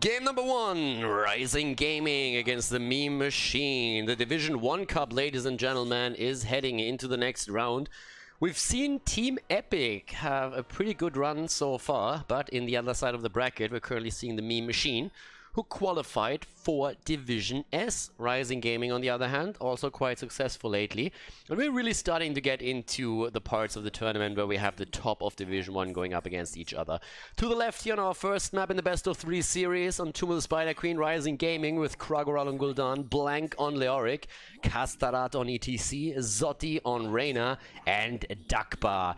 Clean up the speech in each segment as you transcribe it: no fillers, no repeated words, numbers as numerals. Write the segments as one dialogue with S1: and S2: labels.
S1: Game number 1, Ryzing Gaming against the Meme Machine. The Division 1 Cup, ladies and gentlemen, is heading into the next round. We've seen Team Epic have a pretty good run so far, but in the other side of the bracket, we're currently seeing the Meme Machine, who qualified for Division S. Ryzing Gaming, on the other hand, also quite successful lately. And we're really starting to get into the parts of the tournament where we have the top of Division 1 going up against each other. To the left here on our first map in the best of 3 series, on Tomb of the Spider Queen, Ryzing Gaming with Kragoral on Gul'dan, Blank on Leoric, Kastarat on ETC, Zotti on Reyna, and Dakbar.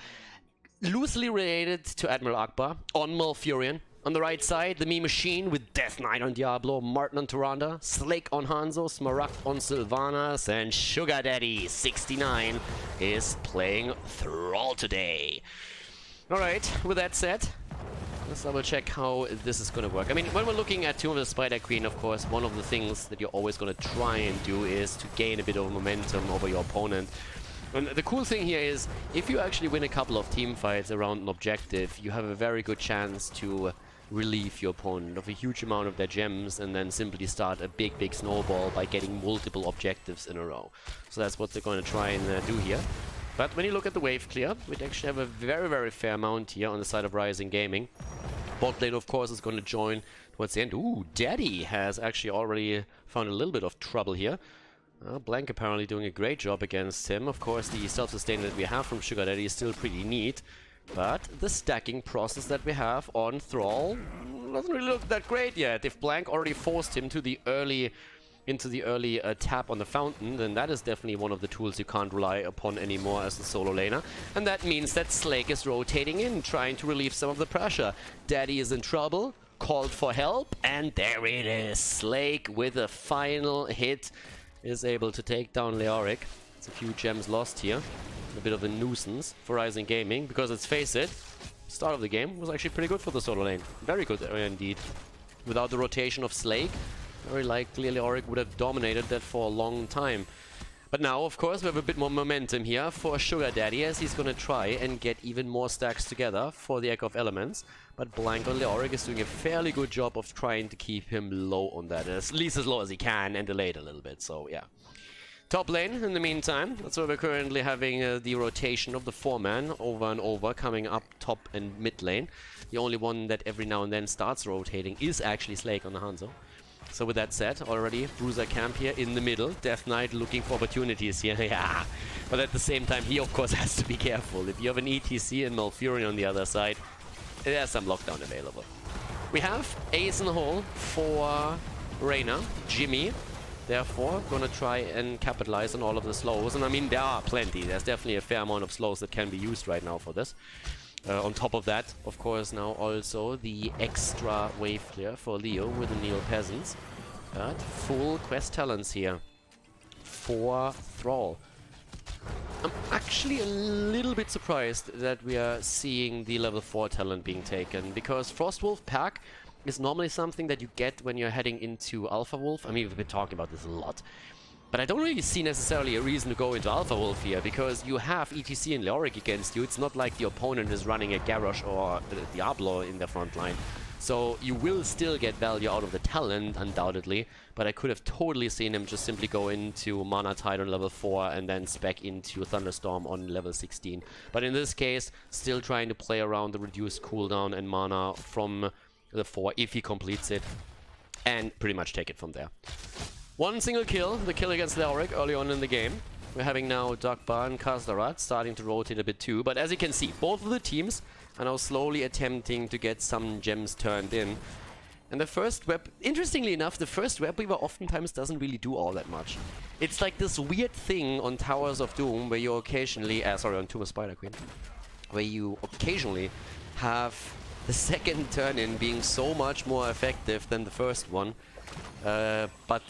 S1: Loosely related to Admiral Akbar on Malfurion. On the right side, the Meme Machine with Death Knight on Diablo, Martin on Tyrande, Slake on Hanzo, Smaragd on Sylvanas, and Sugar Daddy 69 is playing Thrall today. Alright, with that said, let's double check how this is going to work. I mean, when we're looking at Tomb of the Spider Queen, of course, one of the things that you're always going to try and do is to gain a bit of momentum over your opponent. And the cool thing here is, if you actually win a couple of team fights around an objective, you have a very good chance to relieve your opponent of a huge amount of their gems and then simply start a big snowball by getting multiple objectives in a row. So that's what they're going to try and do here. But when you look at the wave clear, we actually have a very fair amount here on the side of Ryzing Gaming. Bot lane, of course, is going to join towards the end. Ooh, Daddy has actually already found a little bit of trouble here. Blank apparently doing a great job against him. Of course, the self-sustain that we have from Sugar Daddy is still pretty neat. But the stacking process that we have on Thrall doesn't really look that great yet. If Blank already forced him to the early tap on the fountain, then that is definitely one of the tools you can't rely upon anymore as the solo laner. And that means that Slake is rotating in, trying to relieve some of the pressure. Daddy is in trouble, called for help, and there it is. Slake with a final hit is able to take down Leoric. It's a few gems lost here. A bit of a nuisance for Ryzing Gaming, because let's face it, start of the game was actually pretty good for the solo lane. Very good indeed. Without the rotation of Slake, very likely Leoric would have dominated that for a long time. But now, of course, we have a bit more momentum here for Sugar Daddy, as he's going to try and get even more stacks together for the Echo of Elements. But Blank on Leoric is doing a fairly good job of trying to keep him low on that, at least as low as he can, and delay it a little bit, so yeah. Top lane, in the meantime, that's where we're currently having the rotation of the 4-man over and over, coming up top and mid lane. The only one that every now and then starts rotating is actually Slake on the Hanzo. So with that said, already Bruiser camp here in the middle. Death Knight looking for opportunities here, yeah. But at the same time, he of course has to be careful. If you have an ETC and Malfurion on the other side, there's some lockdown available. We have Ace in the hole for Reyna, Jimmy. Therefore, gonna try and capitalize on all of the slows. And I mean, there are plenty. There's definitely a fair amount of slows that can be used right now for this. On top of that, of course, now also the extra wave clear for Leo with the Neo Peasants. But full quest talents here for Thrall. I'm actually a little bit surprised that we are seeing the level 4 talent being taken, because Frostwolf pack is normally something that you get when you're heading into Alpha Wolf. I mean, we've been talking about this a lot. But I don't really see necessarily a reason to go into Alpha Wolf here, because you have ETC and Leoric against you. It's not like the opponent is running a Garrosh or Diablo in their front line. So you will still get value out of the talent, undoubtedly. But I could have totally seen him just simply go into Mana Tide on level 4 and then spec into Thunderstorm on level 16. But in this case, still trying to play around the reduced cooldown and mana from the 4 if he completes it, and pretty much take it from there. One single kill, the kill against Leoric early on in the game. We're having now Dakbar and Kastarat starting to rotate a bit too, but as you can see, both of the teams are now slowly attempting to get some gems turned in. And the first web, interestingly enough, the first web weaver oftentimes doesn't really do all that much. It's like this weird thing on Towers of Doom where you occasionally, sorry, on Tomb of Spider Queen, where you occasionally have the second turn-in being so much more effective than the first one. But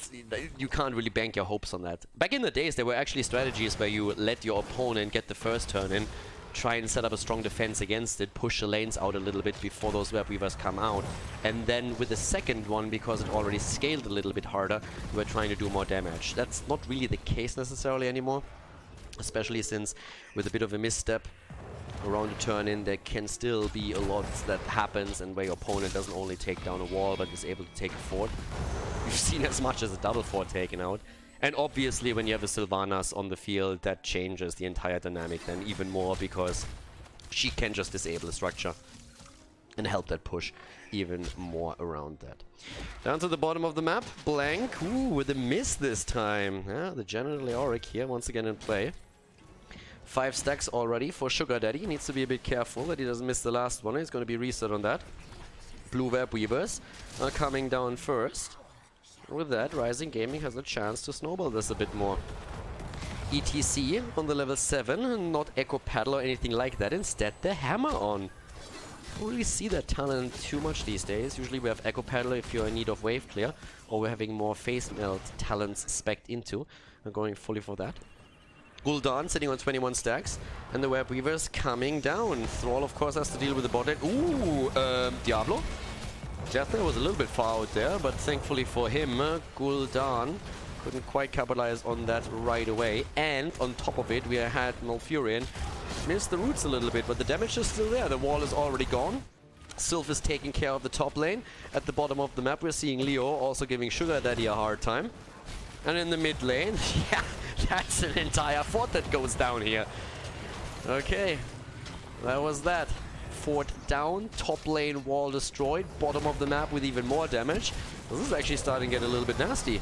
S1: you can't really bank your hopes on that. Back in the days, there were actually strategies where you let your opponent get the first turn-in, try and set up a strong defense against it, push the lanes out a little bit before those web weavers come out. And then with the second one, because it already scaled a little bit harder, you were trying to do more damage. That's not really the case necessarily anymore, especially since with a bit of a misstep, around the turn-in, there can still be a lot that happens, and where your opponent doesn't only take down a wall, but is able to take a fort. We've seen as much as a double fort taken out. And obviously, when you have a Sylvanas on the field, that changes the entire dynamic then even more, because she can just disable the structure and help that push even more around that. Down to the bottom of the map, Blank, ooh, with a miss this time. Yeah, the General Leoric here once again in play. 5 stacks already for Sugar Daddy. He needs to be a bit careful that he doesn't miss the last one. He's going to be reset on that. Blue Web Weavers are coming down first. With that, Ryzing Gaming has a chance to snowball this a bit more. ETC on the level 7, not Echo Paddle or anything like that. Instead, the Hammer on. Don't really see that talent too much these days. Usually we have Echo Paddler if you're in need of wave clear, or we're having more face melt talents specced into. I'm going fully for that. Gul'dan sitting on 21 stacks, and the Web Weavers coming down. Thrall, of course, has to deal with the bot lane. Ooh, Diablo. Deathknight was a little bit far out there, but thankfully for him, Gul'dan couldn't quite capitalize on that right away. And on top of it, we had Malfurion missed the roots a little bit, but the damage is still there. The wall is already gone. Sylph is taking care of the top lane. At the bottom of the map, we're seeing Leo also giving Sugar Daddy a hard time. And in the mid lane, yeah, that's an entire fort that goes down here. Okay, that was that. Fort down, top lane wall destroyed, bottom of the map with even more damage. This is actually starting to get a little bit nasty.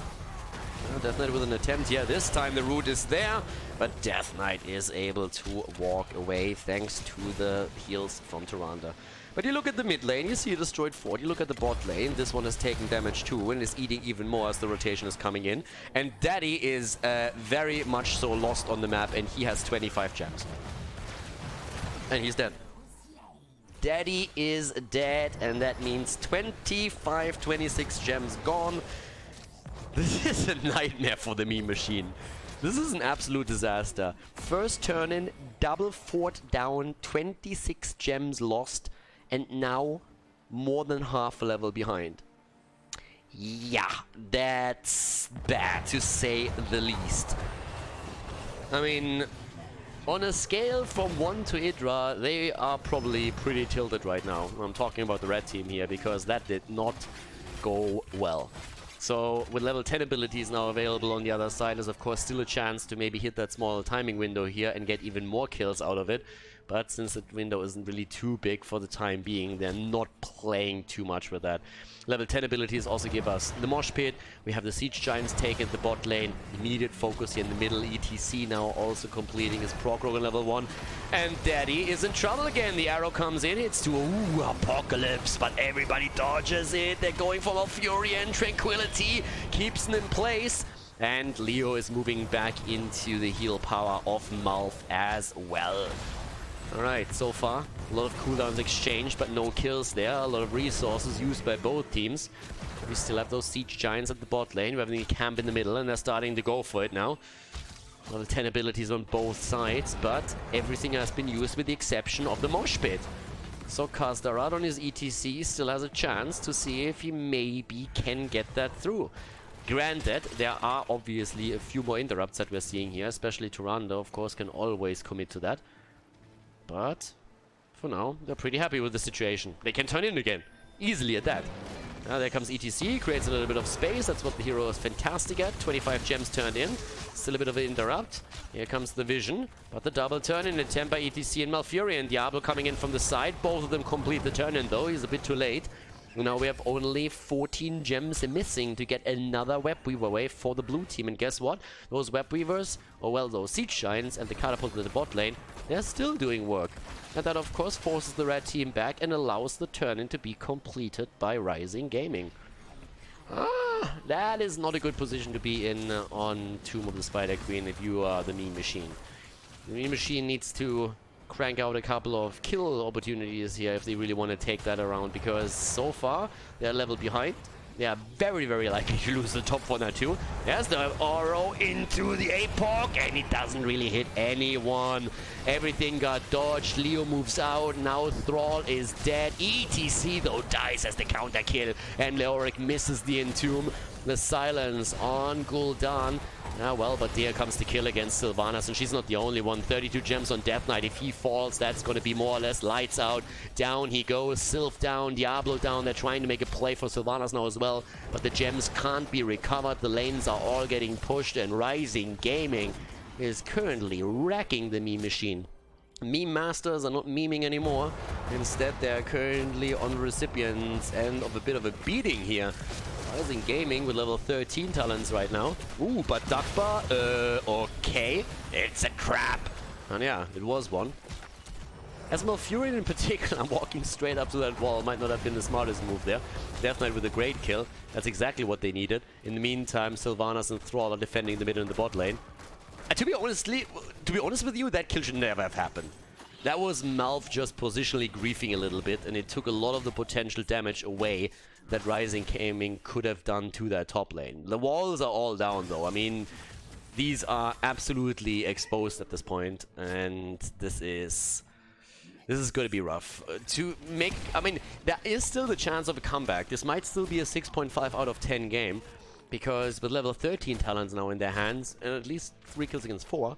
S1: Death Knight with an attempt. Yeah, this time the root is there, but Death Knight is able to walk away thanks to the heals from Tyrande. But you look at the mid lane, you see a destroyed fort. You look at the bot lane, this one has taken damage too and is eating even more as the rotation is coming in. And Daddy is very much so lost on the map, and he has 25 gems. And he's dead. Daddy is dead, and that means 26 gems gone. This is a nightmare for the meme machine. This is an absolute disaster. First turn in, double fort down, 26 gems lost, and now more than half a level behind. Yeah, that's bad to say the least. I mean, on a scale from 1 to Idra, they are probably pretty tilted right now. I'm talking about the red team here, because that did not go well. So with level 10 abilities now available on the other side, there's of course still a chance to maybe hit that small timing window here and get even more kills out of it. But since that window isn't really too big for the time being, they're not playing too much with that. Level 10 abilities also give us the Mosh Pit. We have the Siege Giants taking the bot lane. Immediate focus here in the middle. ETC now also completing his proc rogue on level 1. And Daddy is in trouble again. The arrow comes in. It's to Apocalypse, but everybody dodges it. They're going for Malfurion. Tranquility keeps them in place. And Leo is moving back into the heal power of Malf as well. Alright, so far, a lot of cooldowns exchanged, but no kills there. A lot of resources used by both teams. We still have those Siege Giants at the bot lane. We have the camp in the middle, and they're starting to go for it now. Level 10 abilities on both sides, but everything has been used with the exception of the Mosh Pit. So Khaldor on his ETC still has a chance to see if he maybe can get that through. Granted, there are obviously a few more interrupts that we're seeing here, especially Tyrande, of course, can always commit to that. But for now, they're pretty happy with the situation. They can turn in again, easily at that. Now there comes ETC, creates a little bit of space. That's what the hero is fantastic at. 25 gems turned in. Still a bit of an interrupt. Here comes the vision. But the double turn in attempt by ETC and Malfurion. Diablo coming in from the side. Both of them complete the turn in though. He's a bit too late. Now we have only 14 gems missing to get another Web Weaver wave for the blue team. And guess what? Those Web Weavers, or well, those Siege Giants and the Catapult in the bot lane, they're still doing work. And that of course forces the red team back and allows the turn-in to be completed by Ryzing Gaming. That is not a good position to be in on Tomb of the Spider Queen if you are the meme machine. The meme machine needs to crank out a couple of kill opportunities here if they really want to take that around, because so far they're level behind. They are very, very likely to lose the top one or two. There's the arrow into the APOC, and it doesn't really hit anyone. Everything got dodged. Leo moves out. Now Thrall is dead. ETC, though, dies as the counter kill. And Leoric misses the Entomb. The silence on Gul'dan. Ah, well, but here comes the kill against Sylvanas, and she's not the only one. 32 gems on Death Knight. If he falls, that's going to be more or less lights out. Down he goes. Sylph down, Diablo down. They're trying to make a play for Sylvanas now as well, but the gems can't be recovered. The lanes are all getting pushed, and Ryzing Gaming is currently wrecking the meme machine. Meme masters are not memeing anymore. Instead, they're currently on the recipient's end of a bit of a beating here. Ryzing Gaming with level 13 talents right now. Ooh, but Dakba, okay. It's a trap. And yeah, it was one. As Malfurion in particular, walking straight up to that wall might not have been the smartest move there. Death Knight with a great kill. That's exactly what they needed. In the meantime, Sylvanas and Thrall are defending the mid and the bot lane. To be honest with you, that kill should never have happened. That was Malf just positionally griefing a little bit, and it took a lot of the potential damage away that Ryzing Gaming could have done to that top lane. The walls are all down, though. I mean, these are absolutely exposed at this point, and this is going to be rough. I mean, there is still the chance of a comeback. This might still be a 6.5 out of 10 game, because with level 13 talents now in their hands, and at least 3 kills against 4,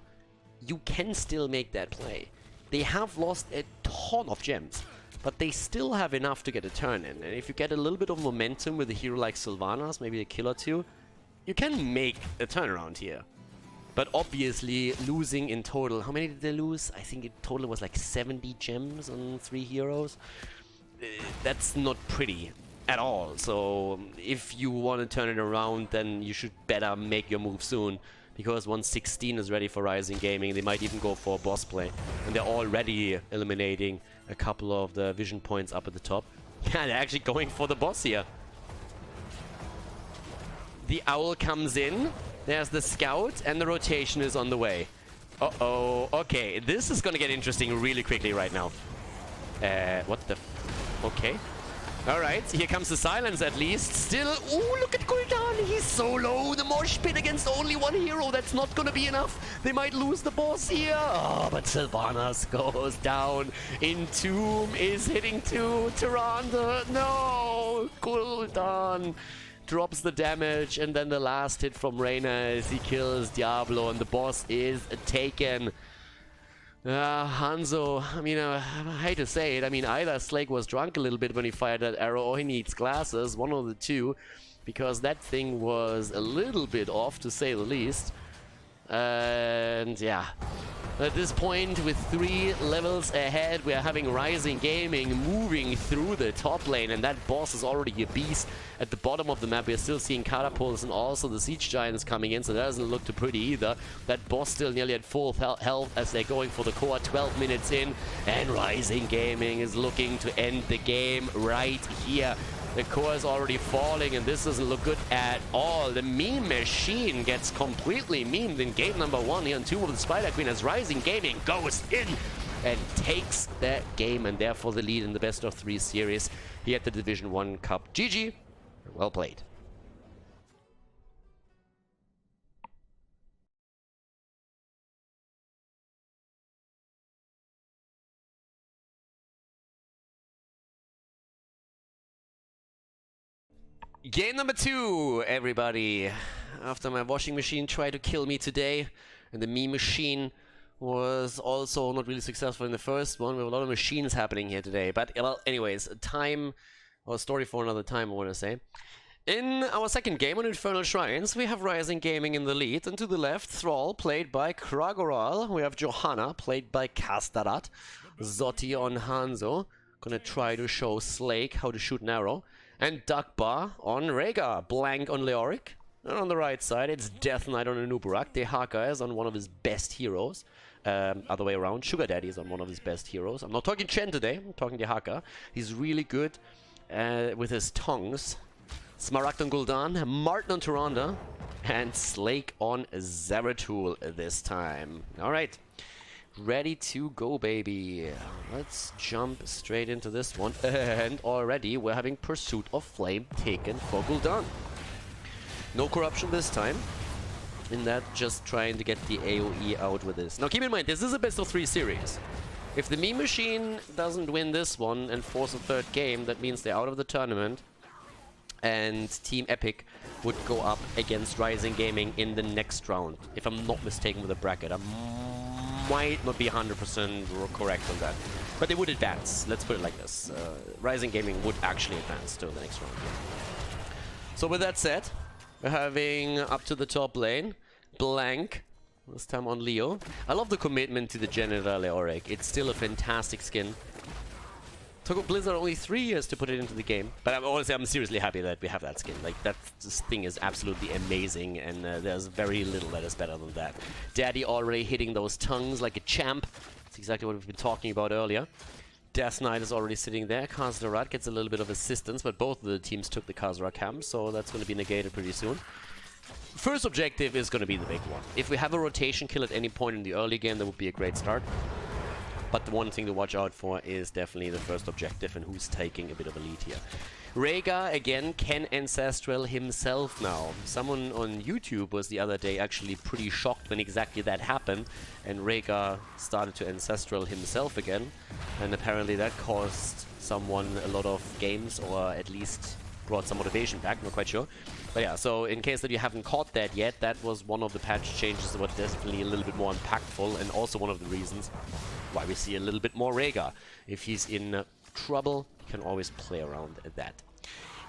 S1: you can still make that play. They have lost a ton of gems, but they still have enough to get a turn in. And if you get a little bit of momentum with a hero like Sylvanas, maybe a kill or two, you can make a turnaround here. But obviously, losing in total, how many did they lose? I think in total it was like 70 gems on 3 heroes. That's not pretty at all. So if you want to turn it around, then you should better make your move soon. Because once 16 is ready for Ryzing Gaming, they might even go for a boss play. And they're already eliminating a couple of the vision points up at the top. Yeah, they're actually going for the boss here. The owl comes in. There's the scout, and the rotation is on the way. Uh-oh. Okay, this is gonna get interesting really quickly right now. What the... Okay. Alright, here comes the silence at least. Still, ooh, look at Gul'dan. He's so low. The mosh pit against only one hero. That's not gonna be enough. They might lose the boss here. Oh, but Sylvanas goes down. Entomb is hitting to Tyrande. No! Gul'dan drops the damage, and then the last hit from Reyna as he kills Diablo, and the boss is taken. Hanzo, I mean, I hate to say it, I mean, either Slake was drunk a little bit when he fired that arrow, or he needs glasses, one of the two, because that thing was a little bit off, to say the least. And yeah, at this point, with 3 levels ahead, we're having Ryzing Gaming moving through the top lane, and that boss is already a beast. At the bottom of the map, we're still seeing catapults and also the siege giants coming in, so that doesn't look too pretty either. That boss still nearly at full health as they're going for the core. 12 minutes in, and Ryzing Gaming is looking to end the game right here. The core is already falling, and this doesn't look good at all. The meme machine gets completely memed in game number 1 here on 2 of the Spider Queen as Ryzing Gaming goes in and takes that game, and therefore the lead in the best of 3 series here at the Division 1 Cup. GG, well played. Game number 2, everybody. After my washing machine tried to kill me today, and the meme machine was also not really successful in the first one. We have a lot of machines happening here today. But, well, anyways, time, or story for another time, I want to say. In our second game on Infernal Shrines, we have Ryzing Gaming in the lead, and to the left, Thrall, played by Kragoral. We have Johanna, played by Kastarat. Zotti on Hanzo, gonna try to show Slake how to shoot an arrow. And Dakba on Rhaegar, blank on Leoric. And on the right side, it's Death Knight on Anubarak. The Haka is on one of his best heroes. Other way around, Sugar Daddy is on one of his best heroes. I'm not talking Chen today, I'm talking the Haka. He's really good with his tongues. Smaragd on Gul'dan, Martin on Tyrande, and Slake on Zeratul this time. Alright. Ready to go, baby. Let's jump straight into this one. And already we're having Pursuit of Flame taken for Gul'dan. No corruption this time. in that, just trying to get the AoE out with this. Now keep in mind, this is a best of 3 series. If the Meme Machine doesn't win this one and force a 3rd game, that means they're out of the tournament. And Team Epic would go up against Ryzing Gaming in the next round. If I'm not mistaken with the bracket. I might not be 100% correct on that. But they would advance. Let's put it like this. Ryzing Gaming would actually advance to the next round. So with that said, we're having up to the top lane, Blank, this time on Leo. I love the commitment to the General Leoric. It's still a fantastic skin. Took Blizzard only 3 years to put it into the game. But I'm seriously happy that we have that skin. Like, this thing is absolutely amazing, and there's very little that is better than that. Daddy already hitting those tongues like a champ. That's exactly what we've been talking about earlier. Death Knight is already sitting there. Khaldor gets a little bit of assistance, but both of the teams took the Khaldor camp, so that's going to be negated pretty soon. First objective is going to be the big one. If we have a rotation kill at any point in the early game, that would be a great start. But the one thing to watch out for is definitely the first objective and who's taking a bit of a lead here. Rhaegar, again, can Ancestral himself now. Someone on YouTube was the other day actually pretty shocked when exactly that happened. And Rhaegar started to Ancestral himself again. And apparently that caused someone a lot of games, or at least brought some motivation back, not quite sure. But yeah, so in case that you haven't caught that yet, that was one of the patch changes that was definitely a little bit more impactful, and also one of the reasons why we see a little bit more Rhaegar. If he's in trouble, you can always play around at that.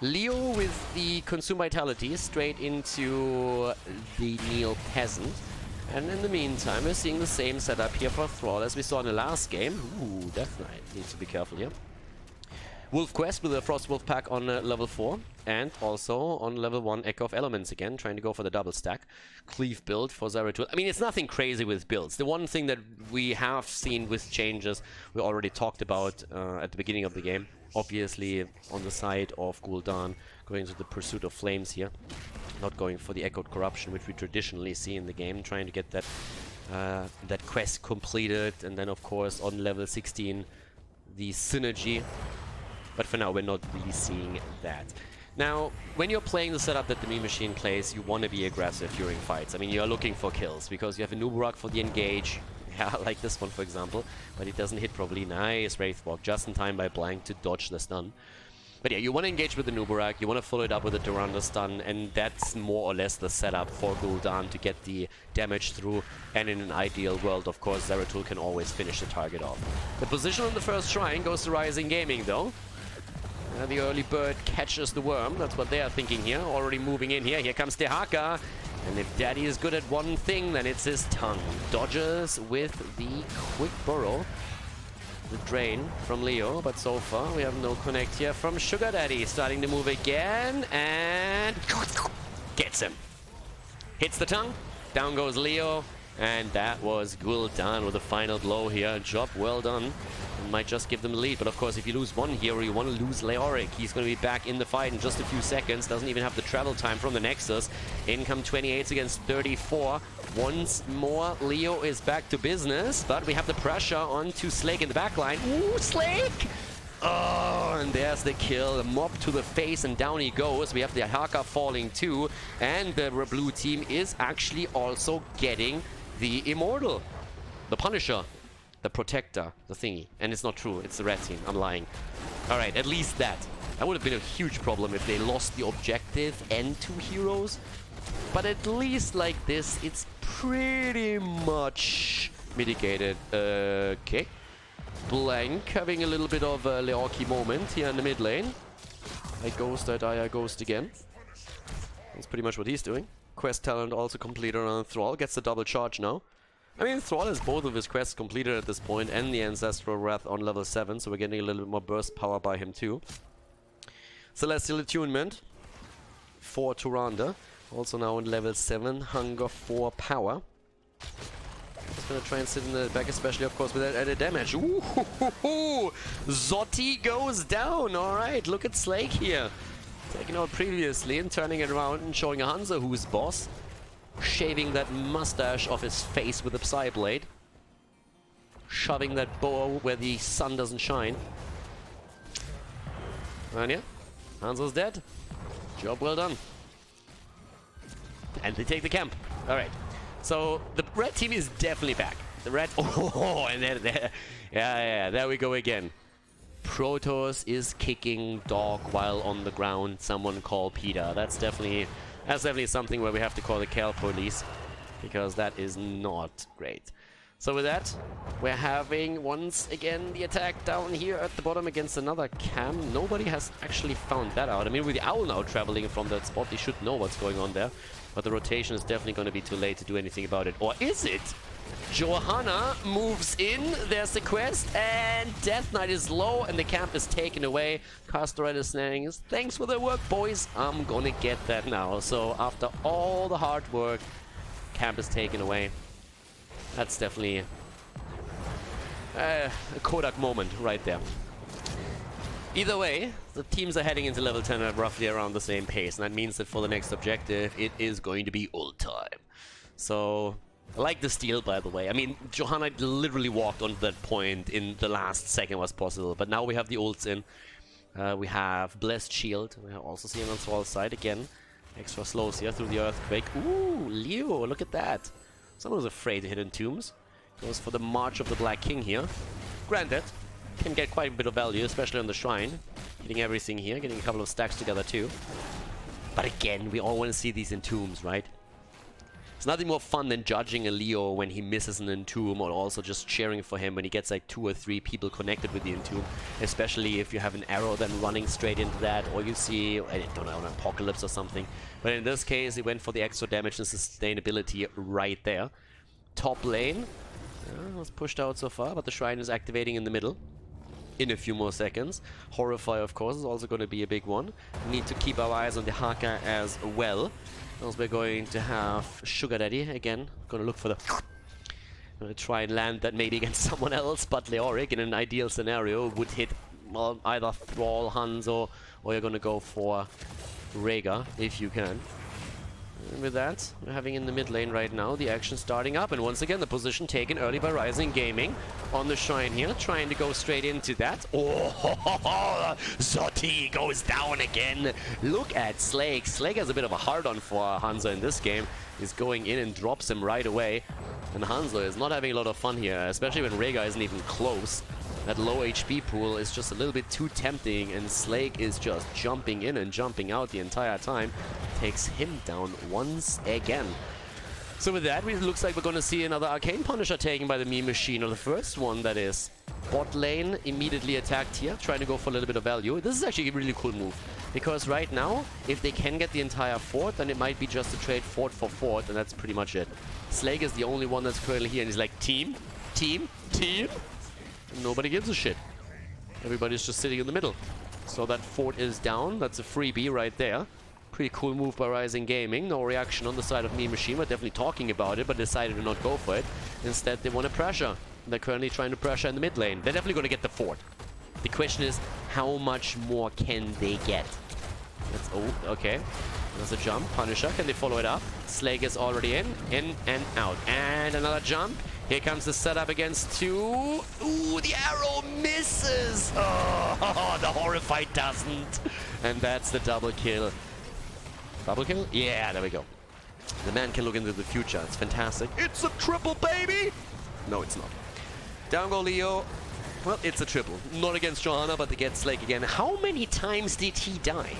S1: Leo with the Consume Vitality straight into the Neo Peasant. And in the meantime, we're seeing the same setup here for Thrall as we saw in the last game. Ooh, Death Knight needs to be careful here. Wolf Quest with a Frost Wolf pack on level 4, and also on level 1 Echo of Elements again, trying to go for the double stack. Cleave build for Zeratul. I mean, it's nothing crazy with builds. The one thing that we have seen with changes, we already talked about at the beginning of the game. Obviously, on the side of Gul'dan, going to the Pursuit of Flames here. Not going for the Echoed Corruption, which we traditionally see in the game, trying to get that, that quest completed, and then of course on level 16, the Synergy. But for now, we're not really seeing that. Now, when you're playing the setup that the Meme Machine plays, you want to be aggressive during fights. I mean, you're looking for kills, because you have a Nubarak for the engage. Yeah, like this one, for example. But it doesn't hit properly. Nice Wraithwalk, just in time by Blank to dodge the stun. But yeah, you want to engage with the Nubarak, you want to follow it up with a Tyrande stun, and that's more or less the setup for Gul'dan to get the damage through. And in an ideal world, of course, Zeratul can always finish the target off. The position on the first shrine goes to Ryzing Gaming, though. The early bird catches the worm. That's what they are thinking here. Already moving in here. Here comes the Haka. And if Daddy is good at one thing, then it's his tongue. Dodges with the quick burrow. The drain from Leo, but so far we have no connect here from Sugar Daddy. Starting to move again, and gets him. Hits the tongue. Down goes Leo. And that was Gul'dan with a final blow here. Job well done. Might just give them the lead, but of course if you lose one hero, you want to lose Leoric. He's going to be back in the fight in just a few seconds. Doesn't even have the travel time from the Nexus. Income 28 against 34. Once more, Leo is back to business, but we have the pressure onto Slake in the backline. Ooh, Slake! Oh, and there's the kill. A mob to the face, and down he goes. We have the Haka falling too, and the blue team is actually also getting the Immortal, the Punisher. The Protector, the thingy. And it's not true, it's the red team. I'm lying. Alright, at least that. That would have been a huge problem if they lost the objective and 2 heroes. But at least like this, it's pretty much mitigated. Okay. Blank having a little bit of a Leorki moment here in the mid lane. I ghost, I die, I ghost again. That's pretty much what he's doing. Quest talent also completed on Thrall. Gets the double charge now. I mean, Thrall has both of his quests completed at this point, and the Ancestral Wrath on level 7, so we're getting a little bit more burst power by him too. Celestial Attunement for Tyrande, also now on level 7, Hunger for Power. Just gonna try and sit in the back, especially of course with that added damage. Ooh, hoo, hoo, hoo. Zoti goes down, alright, look at Slake here. Taken out previously and turning it around and showing a Hanzo who's boss. Shaving that mustache off his face with a Psyblade. Shoving that bow where the sun doesn't shine. And yeah, Hanzo's dead. Job well done. And they take the camp. Alright. So the red team is definitely back. The red... Oh, and there. Yeah, there we go again. Protoss is kicking dog while on the ground. Someone call Peter. That's definitely something where we have to call the Cal police, because that is not great. So with that, we're having once again the attack down here at the bottom against another cam. Nobody has actually found that out. I mean, with the Owl now traveling from that spot, they should know what's going on there. But the rotation is definitely going to be too late to do anything about it. Or is it? Johanna moves in, there's the quest, and Death Knight is low, and the camp is taken away. Khaldor is saying, thanks for the work, boys. I'm gonna get that now. So after all the hard work, camp is taken away. That's definitely a Kodak moment right there. Either way, the teams are heading into level 10 at roughly around the same pace, and that means that for the next objective, it is going to be ult time. So... I like the steal, by the way. I mean, Johanna literally walked on that point in the last second was possible. But now we have the ults in. We have Blessed Shield. We are also seeing on Swall's side again. Extra slows here through the Earthquake. Ooh, Leo, look at that. Someone was afraid to hit Entombs. Goes for the March of the Black King here. Granted, can get quite a bit of value, especially on the Shrine. Getting everything here, getting a couple of stacks together too. But again, we all want to see these Entombs, right? It's nothing more fun than judging a Leo when he misses an Entomb, or also just cheering for him when he gets like 2 or 3 people connected with the Entomb. Especially if you have an arrow then running straight into that, or you see, I don't know, an Apocalypse or something. But in this case, he went for the extra damage and sustainability right there. Top lane was pushed out so far, but the Shrine is activating in the middle. In a few more seconds. Horrify, of course, is also going to be a big one. We need to keep our eyes on the Haka as well. As we're going to have Sugar Daddy again. Gonna look for the... Gonna try and land that maybe against someone else, but Leoric in an ideal scenario would hit, well, either Thrall, Hanzo, or you're gonna go for Rhaegar if you can. And with that, we're having in the mid lane right now the action starting up, and once again the position taken early by Ryzing Gaming on the Shrine here, trying to go straight into that. Oh, Zoti goes down again. Look at Slake. Slake has a bit of a hard-on for Hanzo in this game. He's going in and drops him right away. And Hanzo is not having a lot of fun here, especially when Rhaegar isn't even close. That low HP pool is just a little bit too tempting, and Slake is just jumping in and jumping out the entire time. Takes him down once again. So with that, it looks like we're going to see another Arcane Punisher taken by the Meme Machine, or the first one, that is. Bot lane immediately attacked here, trying to go for a little bit of value. This is actually a really cool move, because right now, if they can get the entire fort, then it might be just a trade fort for fort, and that's pretty much it. Slake is the only one that's currently here, and he's like, team, team, team. Nobody gives a shit. Everybody's just sitting in the middle. So that fort is down. That's a freebie right there. Pretty cool move by Ryzing Gaming. No reaction on the side of Meme Machine. We're definitely talking about it, but decided to not go for it. Instead, they want to pressure. They're currently trying to pressure in the mid lane. They're definitely going to get the fort. The question is, how much more can they get? That's... Oh, okay. There's a jump. Punisher. Can they follow it up? Slake is already in and out. And another jump. Here comes the setup against 2. Ooh, the arrow misses! Oh, the Horrify doesn't. And that's the double kill. Double kill? Yeah, there we go. The man can look into the future. It's fantastic. It's a triple, baby! No, it's not. Down go Leo. Well, it's a triple. Not against Johanna, but against Slake again. How many times did he die?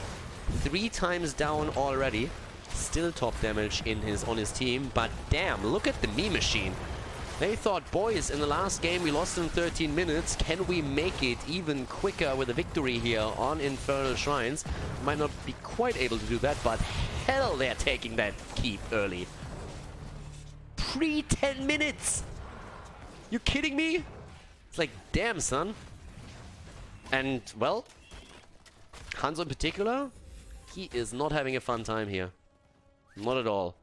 S1: 3 times down already. Still top damage on his team, but damn, look at the Meme Machine. They thought, boys, in the last game we lost in 13 minutes. Can we make it even quicker with a victory here on Infernal Shrines? Might not be quite able to do that, but hell, they're taking that keep early. Pre-10 minutes! You kidding me? It's like, damn, son. And, well, Hanzo in particular, he is not having a fun time here. Not at all.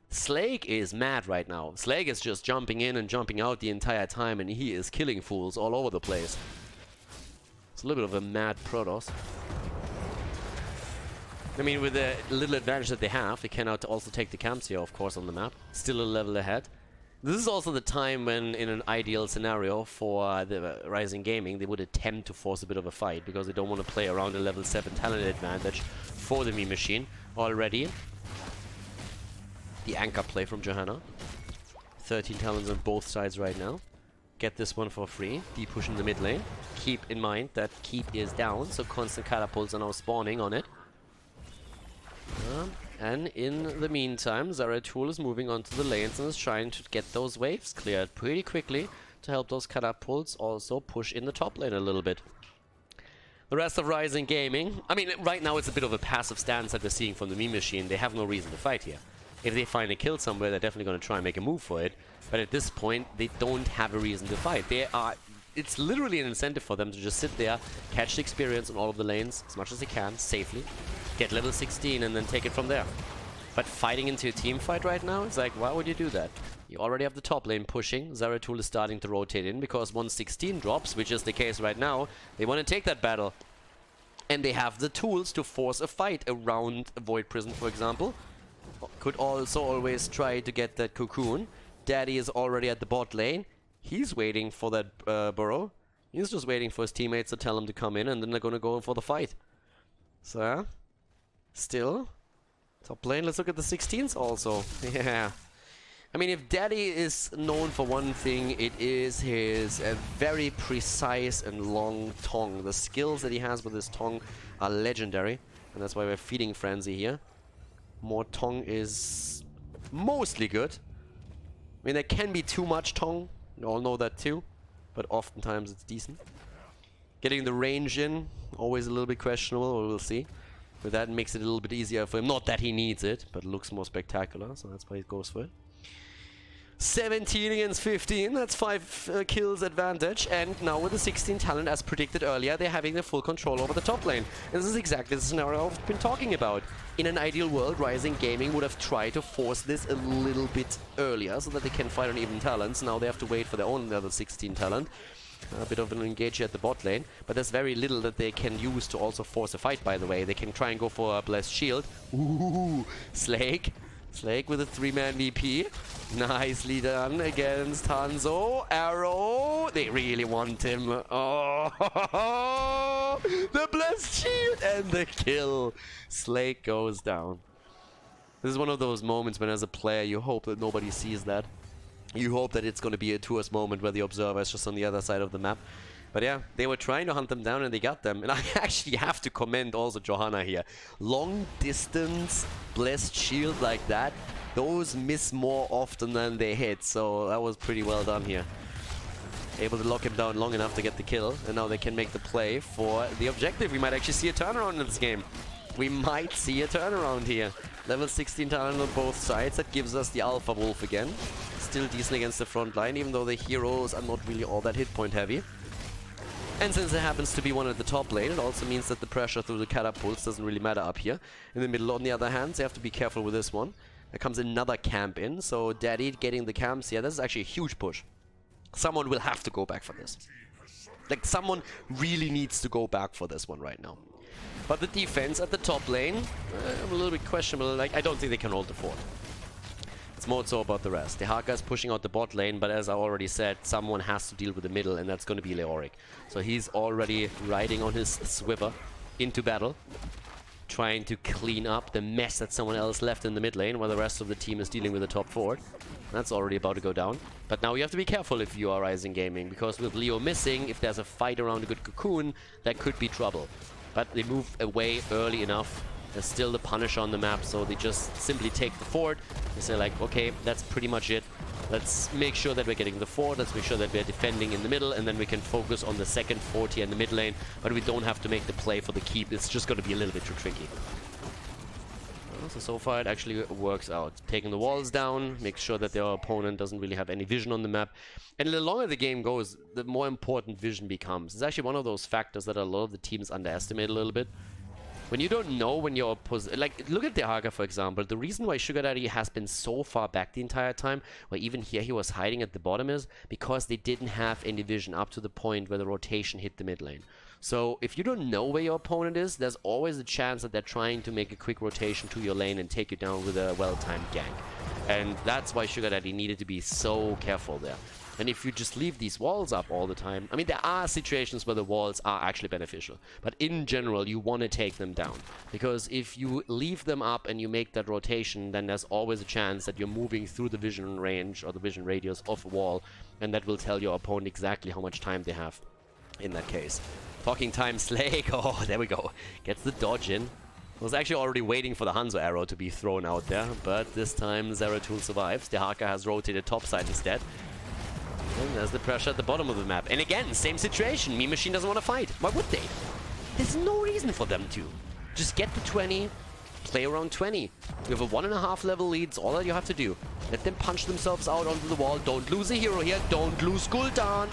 S1: Slake is mad right now. Slake is just jumping in and jumping out the entire time, and he is killing fools all over the place. It's a little bit of a mad Protoss. I mean, with the little advantage that they have, they cannot also take the camps here, of course, on the map. Still a level ahead. This is also the time when, in an ideal scenario for the Ryzing Gaming, they would attempt to force a bit of a fight, because they don't want to play around a level 7 talent advantage for the Meme Machine already. The anchor play from Johanna. 13 talents on both sides right now. Get this one for free. Deep push in the mid lane. Keep in mind that keep is down, so constant catapults are now spawning on it. And in the meantime, Zeratul is moving onto the lanes and is trying to get those waves cleared pretty quickly to help those catapults also push in the top lane a little bit. The rest of Ryzing Gaming, I mean, right now it's a bit of a passive stance that we're seeing from the Ming Machine. They have no reason to fight here. If they find a kill somewhere, they're definitely going to try and make a move for it. But at this point, they don't have a reason to fight. It's literally an incentive for them to just sit there, catch the experience on all of the lanes as much as they can, safely, get level 16 and then take it from there. But fighting into a team fight right now, it's like, why would you do that? You already have the top lane pushing. Zeratul is starting to rotate in because once 16 drops, which is the case right now, they want to take that battle. And they have the tools to force a fight around a Void Prison, for example. Could also always try to get that cocoon. Daddy is already at the bot lane. He's waiting for that burrow. He's just waiting for his teammates to tell him to come in, and then they're gonna go for the fight. So, yeah. Still. Top lane, let's look at the 16s also. Yeah. I mean, if Daddy is known for one thing, it is his very precise and long tongue. The skills that he has with his tongue are legendary, and that's why we're feeding Frenzy here. More tongue is mostly good. I mean, there can be too much tongue. We all know that too, but oftentimes it's decent. Getting the range in, always a little bit questionable, but we'll see. But that makes it a little bit easier for him. Not that he needs it, but it looks more spectacular, so that's why he goes for it. 17 against 15, that's 5 kills advantage, and now with the 16 talent, as predicted earlier, they're having the full control over the top lane. And this is exactly the scenario I've been talking about. In an ideal world, Ryzing Gaming would have tried to force this a little bit earlier so that they can fight on even talents. Now they have to wait for their own level 16 talent. A bit of an engage at the bot lane, but there's very little that they can use to also force a fight, by the way. They can try and go for a Blessed Shield. Ooh, Slake. Slake with a 3-man VP. Nicely done against Hanzo. Arrow. They really want him. Oh, the Blessed Shield and the kill. Slake goes down. This is one of those moments when as a player you hope that nobody sees that. You hope that it's going to be a tourist moment where the observer is just on the other side of the map. But yeah, they were trying to hunt them down and they got them. And I actually have to commend also Johanna here. Long distance Blessed Shield like that, those miss more often than they hit. So that was pretty well done here. Able to lock him down long enough to get the kill. And now they can make the play for the objective. We might actually see a turnaround in this game. We might see a turnaround here. Level 16 talent on both sides. That gives us the Alpha Wolf again. Still decent against the front line, even though the heroes are not really all that hit point heavy. And since it happens to be one at the top lane, it also means that the pressure through the catapults doesn't really matter up here. In the middle, on the other hand, they have to be careful with this one. There comes another camp in, so Daddy getting the camps here. This is actually a huge push. Someone will have to go back for this. Like, someone really needs to go back for this one right now. But the defense at the top lane, a little bit questionable. Like, I don't think they can hold the fort. It's more so about the rest. The Haka is pushing out the bot lane, but as I already said, someone has to deal with the middle, and that's going to be Leoric. So he's already riding on his Swiver into battle, trying to clean up the mess that someone else left in the mid lane, while the rest of the team is dealing with the top fort. That's already about to go down. But now you have to be careful if you are Ryzing Gaming, because with Leo missing, if there's a fight around a good cocoon, that could be trouble. But they move away early enough. There's still the Punisher on the map, so they just simply take the fort. They say like, okay, that's pretty much it. Let's make sure that we're getting the fort. Let's make sure that we're defending in the middle, and then we can focus on the second fort here in the mid lane. But we don't have to make the play for the keep. It's just going to be a little bit too tricky. So far it actually works out. Taking the walls down, make sure that their opponent doesn't really have any vision on the map. And the longer the game goes, the more important vision becomes. It's actually one of those factors that a lot of the teams underestimate a little bit. When you don't know when you're like, look at the Haka, for example. The reason why Sugar Daddy has been so far back the entire time, where even here he was hiding at the bottom, is because they didn't have any vision up to the point where the rotation hit the mid lane. So if you don't know where your opponent is, there's always a chance that they're trying to make a quick rotation to your lane and take you down with a well-timed gank. And that's why Sugar Daddy needed to be so careful there. And if you just leave these walls up all the time, I mean, there are situations where the walls are actually beneficial. But in general, you want to take them down. Because if you leave them up and you make that rotation, then there's always a chance that you're moving through the vision range or the vision radius of a wall. And that will tell your opponent exactly how much time they have in that case. Talking time, Slake. Oh, there we go. Gets the dodge in. I was actually already waiting for the Hanzo arrow to be thrown out there, but this time Zeratul survives. The Haka has rotated topside instead. And there's the pressure at the bottom of the map. And again, same situation. Meme Machine doesn't want to fight. Why would they? There's no reason for them to. Just get the 20, play around 20. You have a 1.5 level lead. It's all that you have to do. Let them punch themselves out onto the wall. Don't lose a hero here. Don't lose Gul'dan.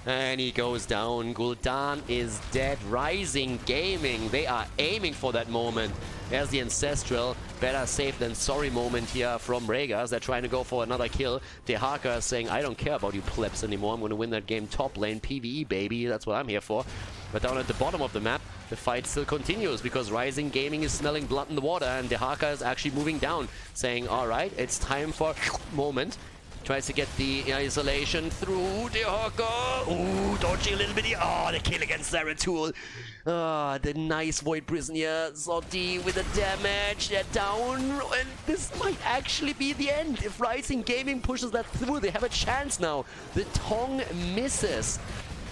S1: And he goes down. Gul'dan is dead. Ryzing Gaming. They are aiming for that moment. There's the Ancestral. Better safe than sorry moment here from Rhaegar. They're trying to go for another kill. The Haka is saying, I don't care about you plebs anymore. I'm going to win that game top lane. PvE, baby. That's what I'm here for. But down at the bottom of the map, the fight still continues because Ryzing Gaming is smelling blood in the water. And the Haka is actually moving down, saying, alright, it's time for moment. Tries to get the isolation through the Haka. Ooh, dodging a little bit. Oh, the kill against Zeratul. Ah, the nice Void Prison here. Zotti with the damage. They're down. And this might actually be the end. If Ryzing Gaming pushes that through, they have a chance now. The Tong misses.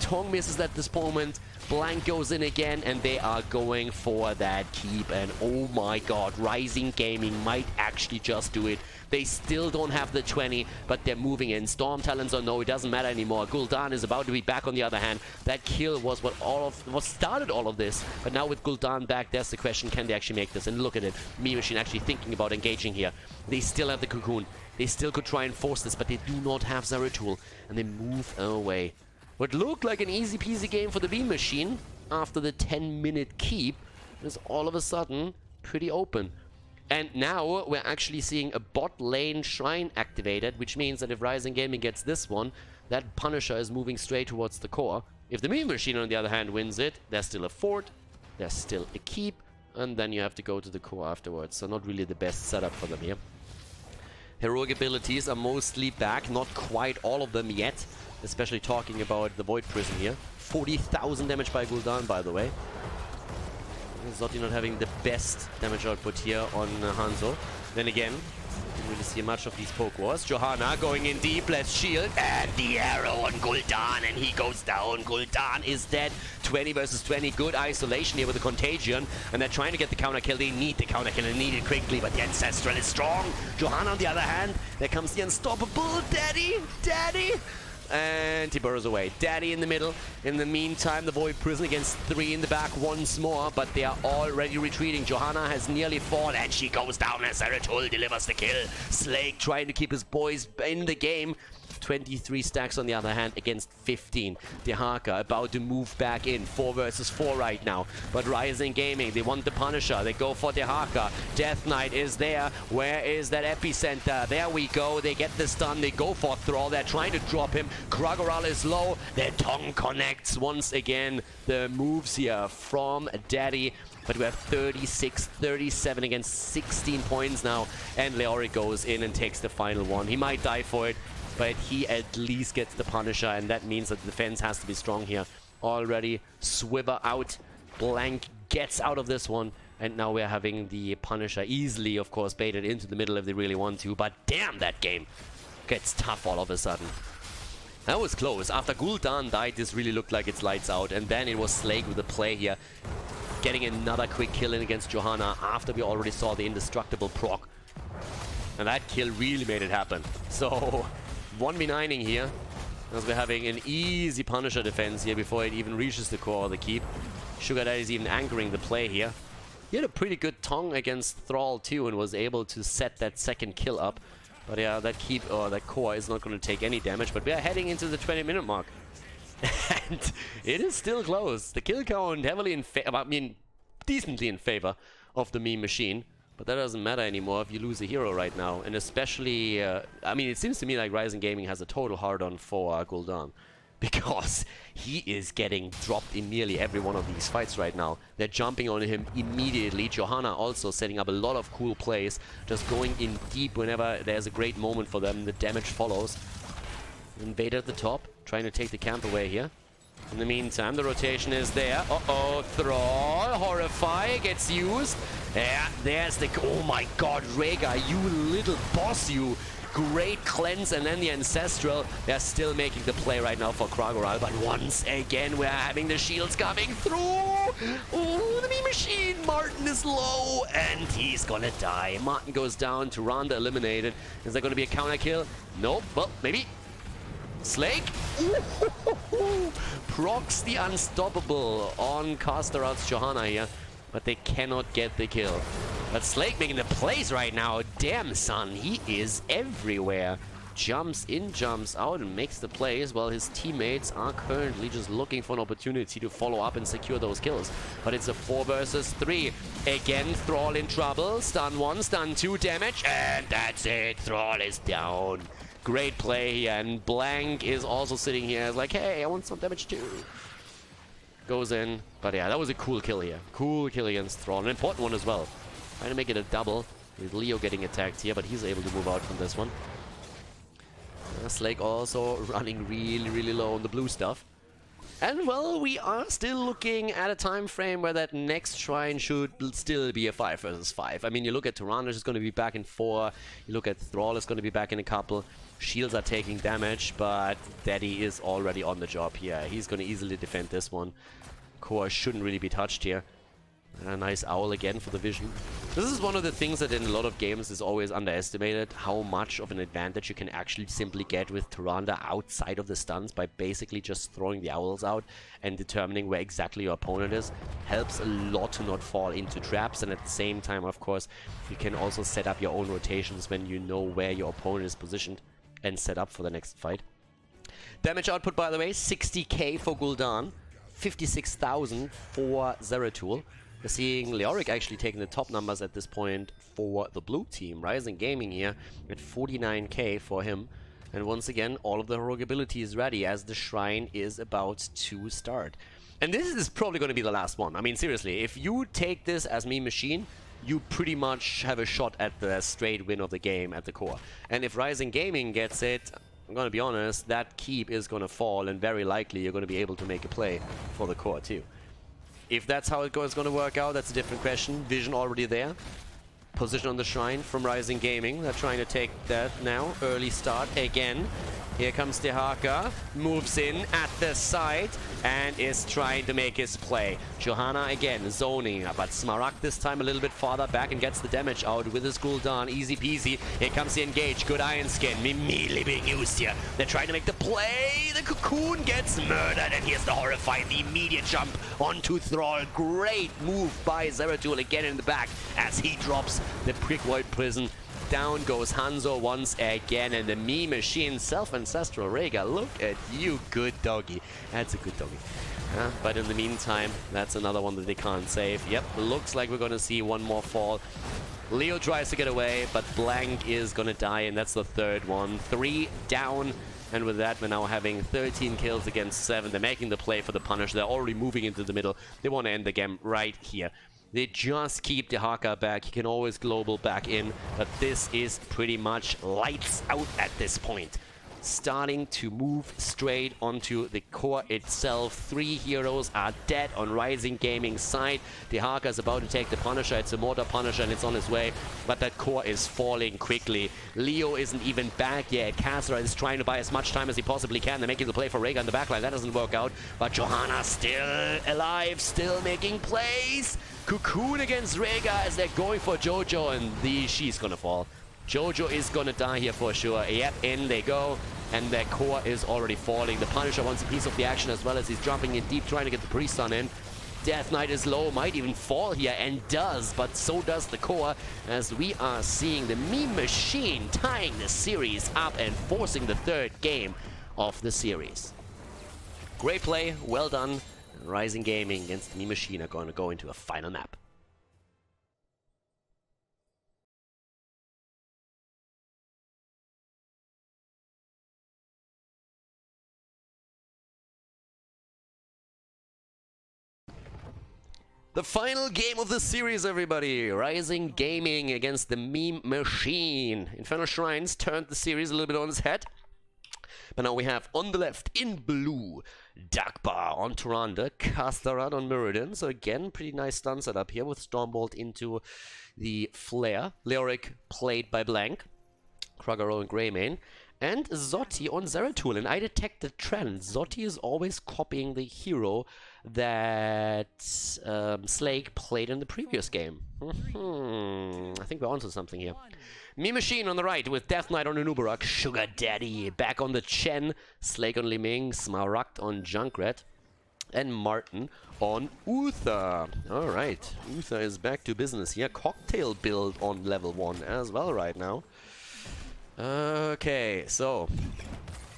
S1: Tong misses at this moment. Blank goes in again, and they are going for that keep. And oh my god, Ryzing Gaming might actually just do it. They still don't have the 20, but they're moving in. Storm Talons or no, it doesn't matter anymore. Gul'dan is about to be back on the other hand. That kill was what started all of this. But now with Gul'dan back, there's the question, can they actually make this? And look at it, Meme Machine actually thinking about engaging here. They still have the Cocoon. They still could try and force this, but they do not have Zeratul. And they move away. What looked like an easy peasy game for the Meme Machine after the 10-minute keep is all of a sudden pretty open. And now we're actually seeing a bot lane shrine activated, which means that if Ryzing Gaming gets this one, that Punisher is moving straight towards the core. If the Meme Machine, on the other hand, wins it, there's still a fort, there's still a keep, and then you have to go to the core afterwards. So not really the best setup for them here. Heroic abilities are mostly back, not quite all of them yet, especially talking about the Void Prison here. 40,000 damage by Gul'dan, by the way. Zotti not having the best damage output here on Hanzo. Then again, didn't really see much of these poke wars. Johanna going in deep, let's shield, and the arrow on Gul'dan, and he goes down. Gul'dan is dead. 20 versus 20, good isolation here with the Contagion, and they're trying to get the counter kill. They need the counter kill and need it quickly, but the Ancestral is strong. Johanna on the other hand, there comes the Unstoppable. Daddy! And he burrows away. Daddy in the middle. In the meantime, the Void Prison against 3 in the back once more, but they are already retreating. Johanna has nearly fallen, and she goes down as Zeratul delivers the kill. Slake trying to keep his boys in the game. 23 stacks on the other hand against 15. The Haka about to move back in. 4 versus 4 right now. But Ryzing Gaming, they want the Punisher. They go for the Haka. Death Knight is there. Where is that epicenter? There we go. They get the stun. They go for Thrall. They're trying to drop him. Kragoral is low. Their tongue connects once again. The moves here from Daddy. But we have 36, 37 against 16 points now. And Leori goes in and takes the final one. He might die for it, but he at least gets the Punisher, and that means that the defense has to be strong here. Already Swiver out. Blank gets out of this one, and now we're having the Punisher easily, of course, baited into the middle if they really want to. But damn, that game gets tough all of a sudden. That was close. After Gul'dan died, this really looked like it's lights out, and then it was Slake with the play here, getting another quick kill in against Johanna after we already saw the indestructible proc. And that kill really made it happen. So 1v9ing here, as we're having an easy Punisher defense here before it even reaches the core or the keep. Sugar Daddy is even anchoring the play here. He had a pretty good tongue against Thrall too and was able to set that second kill up. But yeah, that keep or that core is not going to take any damage. But we are heading into the 20-minute mark. And it is still close. The kill count heavily in favor, I mean, decently in favor of the Meme Machine. But that doesn't matter anymore if you lose a hero right now. And especially, I mean, it seems to me like Ryzing Gaming has a total hard-on for Gul'dan. because he is getting dropped in nearly every one of these fights right now. They're jumping on him immediately. Johanna also setting up a lot of cool plays, just going in deep whenever there's a great moment for them. The damage follows. Invader at the top, trying to take the camp away here. In the meantime, the rotation is there. Uh-oh, Thrall, Horrify gets used. Yeah, there's the... Oh my god, Rhaegar, you little boss, you. Great cleanse, and then the Ancestral. They're still making the play right now for Kragoral, but once again, we're having the shields coming through. Oh, the Meme Machine. Martin is low, and he's gonna die. Martin goes down, Tyrande eliminated. Is there gonna be a counter kill? Nope, well, maybe. Slake procs the unstoppable on caster outs Johanna here, but they cannot get the kill. But Slake making the plays right now. Damn, son, he is everywhere. Jumps in, jumps out, and makes the plays while his teammates are currently just looking for an opportunity to follow up and secure those kills. But it's a 4 versus 3. Again, Thrall in trouble. Stun 1, stun 2 damage, and that's it. Thrall is down. Great play here, and Blank is also sitting here as like, hey, I want some damage too. Goes in, but yeah, that was a cool kill here. Cool kill against Thrall, an important one as well. Trying to make it a double, with Leo getting attacked here, but he's able to move out from this one. Slake also running really low on the blue stuff. And well, we are still looking at a time frame where that next shrine should still be a 5 versus 5. I mean, you look at Tyrande is going to be back in 4. You look at Thrall is going to be back in a couple. Shields are taking damage, but Daddy is already on the job here. He's going to easily defend this one. Core shouldn't really be touched here. A nice owl again for the vision. This is one of the things that in a lot of games is always underestimated, how much of an advantage you can actually simply get with Tyrande outside of the stuns by basically just throwing the owls out and determining where exactly your opponent is. Helps a lot to not fall into traps, and at the same time, of course, you can also set up your own rotations when you know where your opponent is positioned and set up for the next fight. Damage output, by the way, 60k for Gul'dan, 56,000 for Zeratul. We're seeing Leoric actually taking the top numbers at this point for the blue team. Ryzing Gaming here at 49k for him. And once again, all of the heroic ability is ready as the shrine is about to start. And this is probably going to be the last one. I mean, seriously, if you take this as Meme Machine, you pretty much have a shot at the straight win of the game at the core. And if Ryzing Gaming gets it, I'm going to be honest, that keep is going to fall, and very likely you're going to be able to make a play for the core too. If that's how it's going to work out, that's a different question. Vision already there. Position on the shrine from Ryzing Gaming. They're trying to take that now. Early start again. Here comes the Haka. Moves in at the side and is trying to make his play. Johanna again zoning, but Smaragd this time a little bit farther back and gets the damage out with his Gul'dan. Easy peasy. Here comes the engage. Good Iron Skin. Immediately being used here. They're trying to make the play. The Cocoon gets murdered, and here's the Horrify. The immediate jump onto Thrall. Great move by Zeratul again in the back as he drops the Prick Void Prison. Down goes Hanzo once again, and the Meme Machine self-ancestral Rhaegar. Look at you, good doggy. That's a good doggy. But in the meantime, that's another one that they can't save. Yep, looks like we're going to see one more fall. Leo tries to get away, but Blank is going to die, and that's the third one. 3 down, and with that, we're now having 13 kills against 7. They're making the play for the punish. They're already moving into the middle. They want to end the game right here. They just keep the Haka back. He can always global back in, but this is pretty much lights out at this point. Starting to move straight onto the core itself. 3 heroes are dead on Ryzing Gaming's side. The Haka is about to take the Punisher. It's a Mortar Punisher and it's on its way, but that core is falling quickly. Leo isn't even back yet. Khaldor is trying to buy as much time as he possibly can. They're making the play for Rhaegar in the backline. That doesn't work out, but Johanna still alive, still making plays. Cocoon against Rhaegar as they're going for Jojo, and she's gonna fall. Jojo is gonna die here for sure. Yep, in they go, and their core is already falling. The Punisher wants a piece of the action as well as he's jumping in deep, trying to get the Priest on in. Death Knight is low, might even fall here, and does, but so does the core, as we are seeing the Meme Machine tying the series up and forcing the 3rd game of the series. Great play, well done. Ryzing Gaming against the Meme Machine are going to go into a final map. The final game of the series, everybody! Ryzing Gaming against the Meme Machine. Infernal Shrines turned the series a little bit on its head. But now we have on the left, in blue, Dakbar on Tyrande, Khaldor on Muradin. So again, pretty nice stun setup here with Stormbolt into the Flare. Leoric played by Blank, Kragero and Greymane. And Zotti on Zeratul, and I detect the trend. Zotti is always copying the hero that Slake played in the previous game. I think we're onto something here. Meme Machine on the right with Death Knight on Anubarak, Sugar Daddy back on the Chen, Slake on Ming, Smaragd on Junkrat, and Martin on Uther. Alright, Uther is back to business here. Cocktail build on level 1 as well right now. Okay, so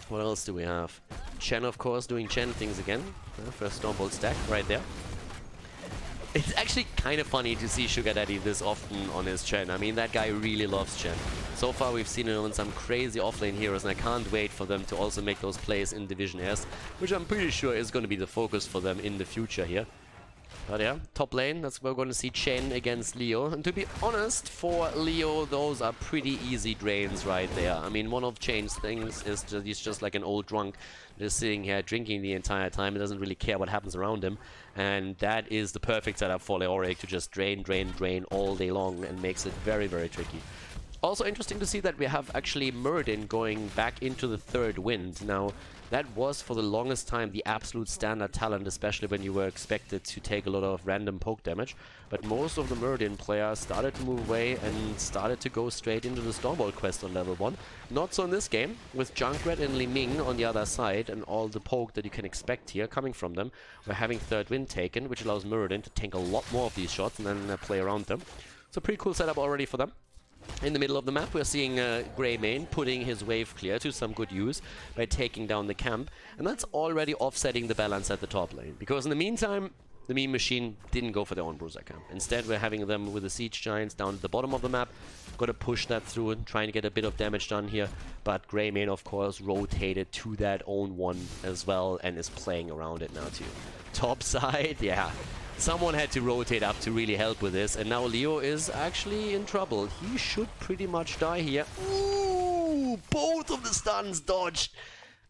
S1: what else do we have? Chen, of course, doing Chen things again. First Stormbolt stack right there. It's actually kind of funny to see Sugar Daddy this often on his Chen. I mean, that guy really loves Chen. So far we've seen him on some crazy offlane heroes, and I can't wait for them to also make those plays in Division S, which I'm pretty sure is going to be the focus for them in the future here. But yeah, top lane, that's where we're going to see Chen against Leo. And to be honest, for Leo, those are pretty easy drains right there. I mean, one of Chen's things is he's just like an old drunk, just sitting here drinking the entire time. He doesn't really care what happens around him. And that is the perfect setup for Leoric to just drain, drain, drain all day long, and makes it very, very tricky. Also interesting to see that we have actually Muradin going back into the third wind. Now, that was for the longest time the absolute standard talent, especially when you were expected to take a lot of random poke damage. But most of the Muradin players started to move away and started to go straight into the Stormbolt quest on level 1. Not so in this game, with Junkrat and Ming on the other side and all the poke that you can expect here coming from them. We're having third wind taken, which allows Muradin to tank a lot more of these shots and then play around them. So pretty cool setup already for them. In the middle of the map, we're seeing Greymane putting his wave clear to some good use by taking down the camp, and that's already offsetting the balance at the top lane, because in the meantime, the Meme Machine didn't go for their own bruiser camp. Instead, we're having them with the Siege Giants down at the bottom of the map. Got to push that through and trying to get a bit of damage done here, but Greymane, of course, rotated to that own one as well and is playing around it now too. Top side, yeah. Someone had to rotate up to really help with this, and now Leo is actually in trouble. He should pretty much die here. Ooh, both of the stuns dodged.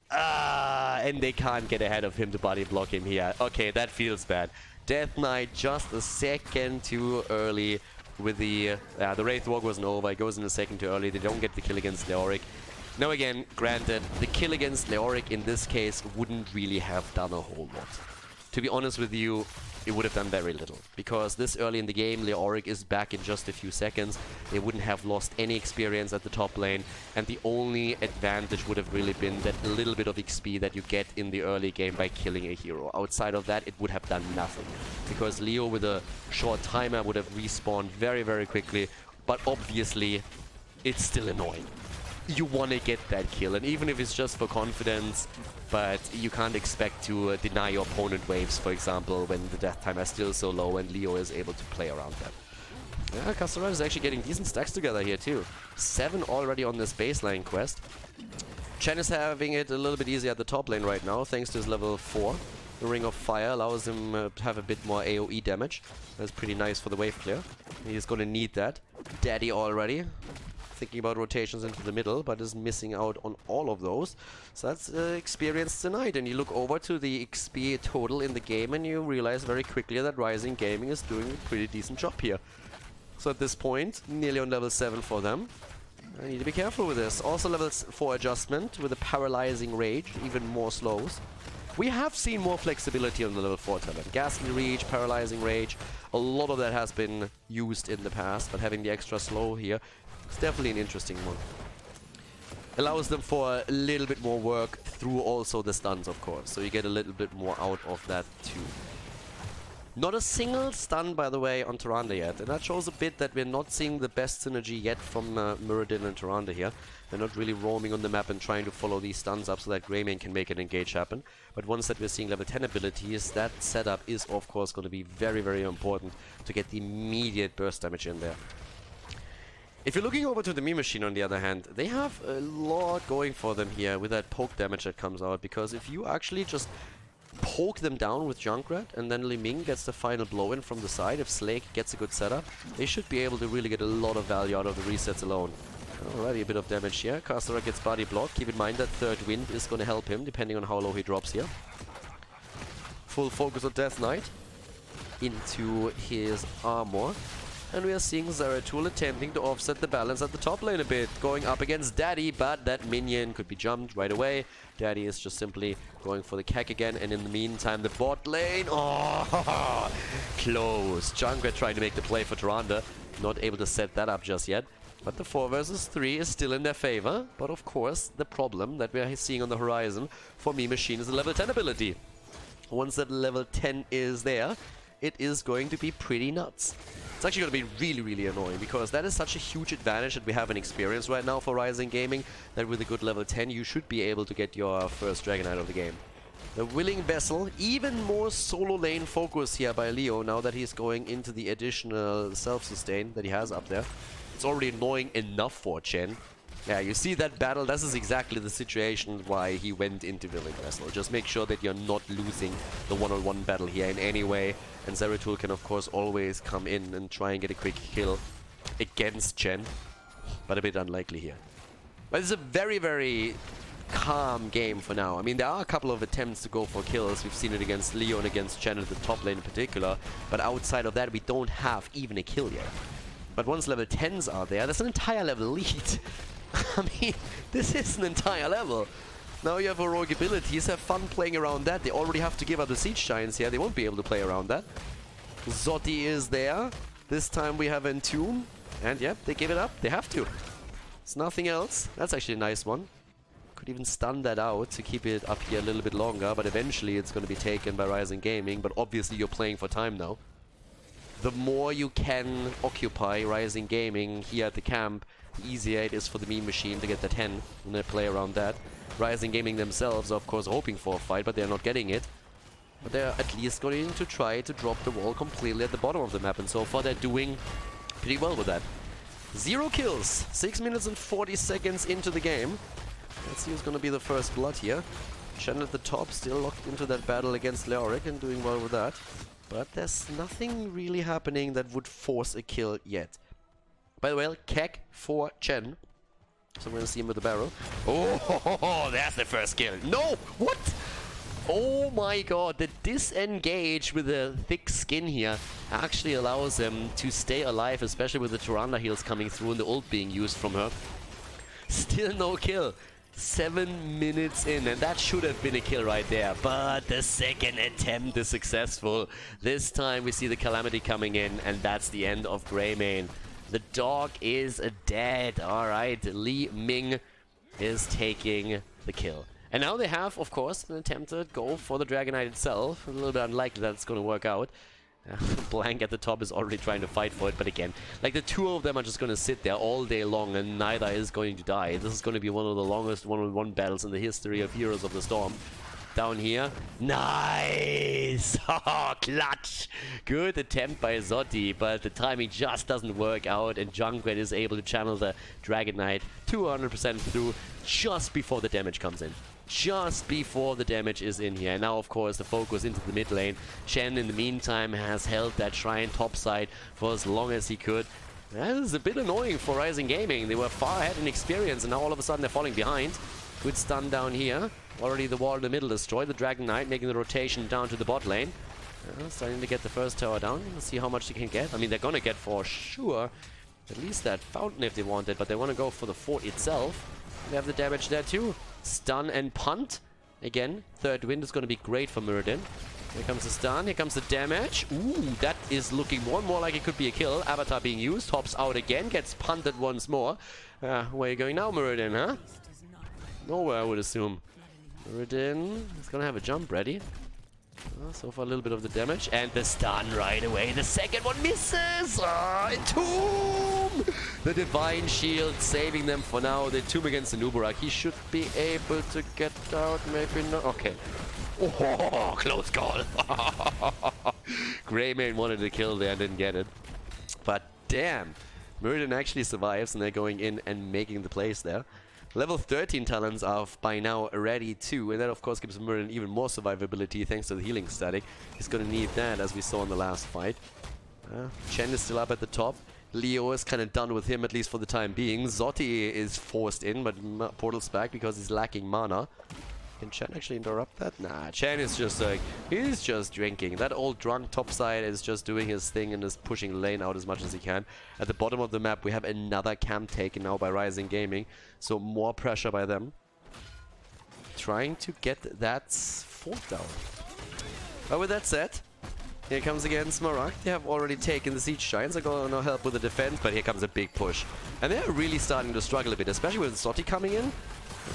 S1: And they can't get ahead of him to body block him here. Okay, that feels bad. Death Knight just a second too early with the Wraith Walk wasn't over. It goes in a second too early. They don't get the kill against Leoric. Now again, granted, the kill against Leoric in this case wouldn't really have done a whole lot. To be honest with you, it would have done very little, because this early in the game, Leoric is back in just a few seconds. They wouldn't have lost any experience at the top lane, and the only advantage would have really been that little bit of XP that you get in the early game by killing a hero. Outside of that, it would have done nothing, because Leo with a short timer would have respawned very, very quickly, but obviously, it's still annoying. You want to get that kill, and even if it's just for confidence, but you can't expect to deny your opponent waves, for example, when the death timer is still so low and Leo is able to play around that. Yeah, Khaldor is actually getting decent stacks together here too. 7 already on this baseline quest. Chen is having it a little bit easier at the top lane right now, thanks to his level 4. The Ring of Fire allows him to have a bit more AoE damage. That's pretty nice for the wave clear. He's gonna need that. Daddy already. Thinking about rotations into the middle, but is missing out on all of those. So that's experience tonight. And you look over to the XP total in the game and you realize very quickly that Ryzing Gaming is doing a pretty decent job here. So at this point, nearly on level 7 for them. I need to be careful with this. Also level 4 adjustment with a Paralyzing Rage, even more slows. We have seen more flexibility on the level 4 talent. Ghastly Reach, Paralyzing Rage, a lot of that has been used in the past, but having the extra slow here, it's definitely an interesting one. Allows them for a little bit more work through also the stuns, of course. So you get a little bit more out of that too. Not a single stun, by the way, on Tyrande yet. And that shows a bit that we're not seeing the best synergy yet from Muradin and Tyrande here. They're not really roaming on the map and trying to follow these stuns up so that Greymane can make an engage happen. But once that we're seeing level 10 abilities, that setup is, of course, going to be very, very important to get the immediate burst damage in there. If you're looking over to the Meme Machine, on the other hand, they have a lot going for them here with that poke damage that comes out, because if you actually just poke them down with Junkrat, and then Ming gets the final blow in from the side. If Slake gets a good setup, they should be able to really get a lot of value out of the resets alone. Alrighty, a bit of damage here. Khaldor gets body blocked. Keep in mind that third wind is going to help him, depending on how low he drops here. Full focus on Death Knight into his armor. And we are seeing Zeratul attempting to offset the balance at the top lane a bit, going up against Daddy, but that minion could be jumped right away. Daddy is just simply going for the Kek again, and in the meantime, the bot lane, oh, close. Junkrat trying to make the play for Tyrande, not able to set that up just yet. But the 4 versus 3 is still in their favor. But of course, the problem that we are seeing on the horizon for Meme Machine is the level 10 ability. Once that level 10 is there, it is going to be pretty nuts. It's actually going to be really, really annoying, because that is such a huge advantage that we have in experience right now for Ryzing Gaming, that with a good level 10 you should be able to get your first Dragon Knight of the game. The Willing Vessel, even more solo lane focus here by Leo now that he's going into the additional self-sustain that he has up there. It's already annoying enough for Chen. Yeah, you see that battle, this is exactly the situation why he went into Willing Vessel. Just make sure that you're not losing the one-on-one battle here in any way. And Zeratul can of course always come in and try and get a quick kill against Chen. But a bit unlikely here. But it's a very, very calm game for now. I mean, there are a couple of attempts to go for kills. We've seen it against Leo and against Chen at the top lane in particular. But outside of that, we don't have even a kill yet. But once level 10s are there, that's an entire level lead. I mean, this is an entire level. Now you have heroic abilities, have fun playing around that. They already have to give up the Siege Giants here. They won't be able to play around that. Zotti is there. This time we have Entomb. And yep, they give it up. They have to. It's nothing else. That's actually a nice one. Could even stun that out to keep it up here a little bit longer. But eventually it's going to be taken by Ryzing Gaming. But obviously you're playing for time now. The more you can occupy Ryzing Gaming here at the camp, the easier it is for the Meme Machine to get that 10 and they play around that. Ryzing Gaming themselves are of course hoping for a fight, but they're not getting it. But they're at least going to try to drop the wall completely at the bottom of the map, and so far they're doing pretty well with that. 0 kills, 6 minutes and 40 seconds into the game. Let's see who's going to be the first blood here. Chen at the top, still locked into that battle against Leoric and doing well with that. But there's nothing really happening that would force a kill yet. By the way, Kek for Chen. So we're going to see him with the barrel. Oh, that's the first kill. No! What? Oh my god, the disengage with the thick skin here actually allows him to stay alive, especially with the Tyrande heals coming through and the ult being used from her. Still no kill. 7 minutes in, and that should have been a kill right there. But the second attempt is successful. This time we see the Calamity coming in, and that's the end of Greymane. The dog is dead. Alright, Ming is taking the kill. And now they have, of course, an attempted go for the Dragon Knight itself. A little bit unlikely that it's going to work out. Blank at the top is already trying to fight for it, but again, like the two of them are just going to sit there all day long and neither is going to die. This is going to be one of the longest one-on-one battles in the history of Heroes of the Storm. Down here. Nice! Oh, clutch! Good attempt by Zotti, but the timing just doesn't work out, and Junkrat is able to channel the Dragon Knight 200% through just before the damage comes in. Just before the damage is in here. And now, of course, the focus into the mid lane. Chen, in the meantime, has held that Shrine topside for as long as he could. That is a bit annoying for Ryzing Gaming. They were far ahead in experience, and now all of a sudden they're falling behind. Good stun down here. Already the wall in the middle destroyed. The Dragon Knight making the rotation down to the bot lane. Starting to get the first tower down. Let's see how much they can get. I mean, they're gonna get for sure at least that fountain if they want it, but they want to go for the fort itself. They have the damage there too. Stun and punt. Again, third wind is going to be great for Muradin. Here comes the stun, here comes the damage. Ooh, that is looking more and more like it could be a kill. Avatar being used, hops out again, gets punted once more. Where are you going now, Muradin, huh? Nowhere, I would assume. Muradin is going to have a jump ready. So far a little bit of the damage, and the stun right away. The second one misses! Entomb! The Divine Shield saving them for now. The Entomb against the Nubarak. He should be able to get out, maybe not. Okay. Oh, close call. Greymane wanted to kill there and didn't get it. But damn, Muradin actually survives, and they're going in and making the plays there. Level 13 talents are by now ready too, and that of course gives Muradin even more survivability thanks to the healing static. He's gonna need that, as we saw in the last fight. Chen is still up at the top. Leo is kind of done with him, at least for the time being. Zotti is forced in, but Portal's back because he's lacking mana. Can Chen actually interrupt that? Nah, Chen is just like, he's just drinking. That old drunk topside is just doing his thing and is pushing lane out as much as he can. At the bottom of the map, we have another camp taken now by Ryzing Gaming. So more pressure by them. Trying to get that fort down. But with that said, here comes again Smaragd. They have already taken the Siege Giants. Are going to help with the defense, but here comes a big push. And they're really starting to struggle a bit, especially with Zotti coming in.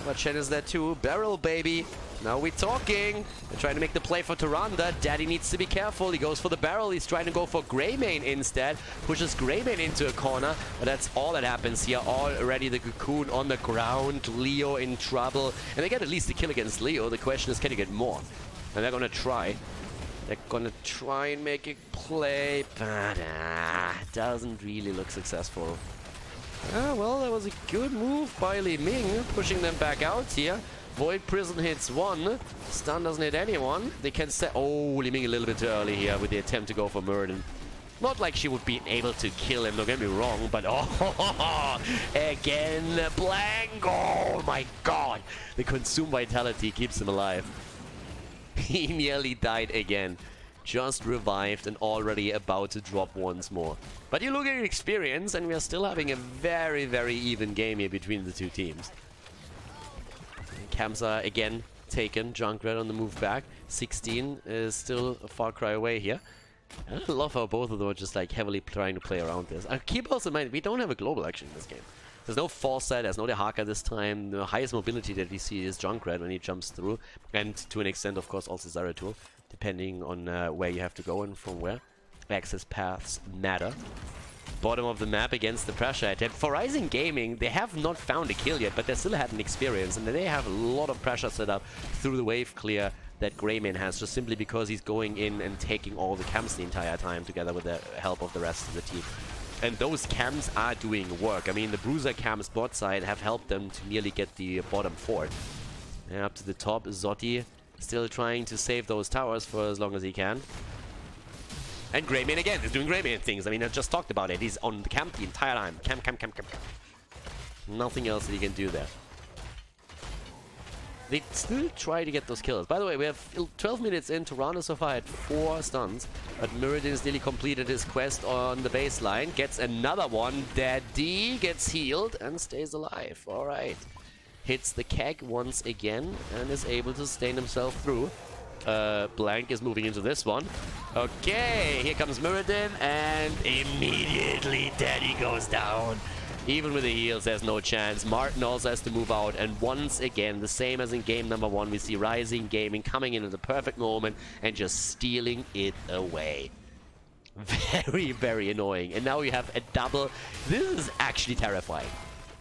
S1: But Chen is there too. Barrel, baby. Now we're talking. They're trying to make the play for Tyrande. Daddy needs to be careful. He goes for the barrel. He's trying to go for Greymane instead. Pushes Greymane into a corner. But that's all that happens here. Already the cocoon on the ground. Leo in trouble. And they get at least a kill against Leo. The question is, can you get more? And they're going to try. They're going to try and make a play. But doesn't really look successful. Well, that was a good move by Ming, pushing them back out here. Void Prison hits one. Stun doesn't hit anyone. They can set... Oh, Ming a little bit too early here with the attempt to go for Muradin. Not like she would be able to kill him, don't get me wrong, but oh, again, blank. Oh my god. The Consume Vitality keeps him alive. He nearly died again. Just revived and already about to drop once more. But you look at your experience and we are still having a very, very even game here between the two teams. Camps are again taken. Junkrat on the move back. 16 is still a far cry away here. And I love how both of them are just like heavily trying to play around this. Keep also in mind, we don't have a global action in this game. There's no foresight, there's no Haka this time. The highest mobility that we see is Junkrat when he jumps through. And to an extent, of course, also Zeratul. Depending on where you have to go and from where. Access paths matter. Bottom of the map against the pressure attempt. For Ryzing Gaming, they have not found a kill yet, but they still had an experience. And they have a lot of pressure set up through the wave clear that Greymane has, just simply because he's going in and taking all the camps the entire time together with the help of the rest of the team. And those camps are doing work. I mean, the Bruiser camps bot side have helped them to nearly get the bottom fort. And up to the top, Zotti still trying to save those towers for as long as he can. And Greymane again is doing Greymane things. I mean, I just talked about it. He's on the camp the entire time. Camp. Nothing else that he can do there. They still try to get those kills. By the way, we have 12 minutes in. Tyrande so far had 4 stuns. But Muradin has nearly completed his quest on the baseline. Gets another one. Daddy gets healed and stays alive. Alright. Hits the keg once again and is able to sustain himself through. Blank is moving into this one. Okay, here comes Muradin and immediately Daddy goes down. Even with the heals, there's no chance. Martin also has to move out, and once again, the same as in game number 1, we see Ryzing Gaming coming in at the perfect moment and just stealing it away. Very, very annoying. And now you have a double. This is actually terrifying.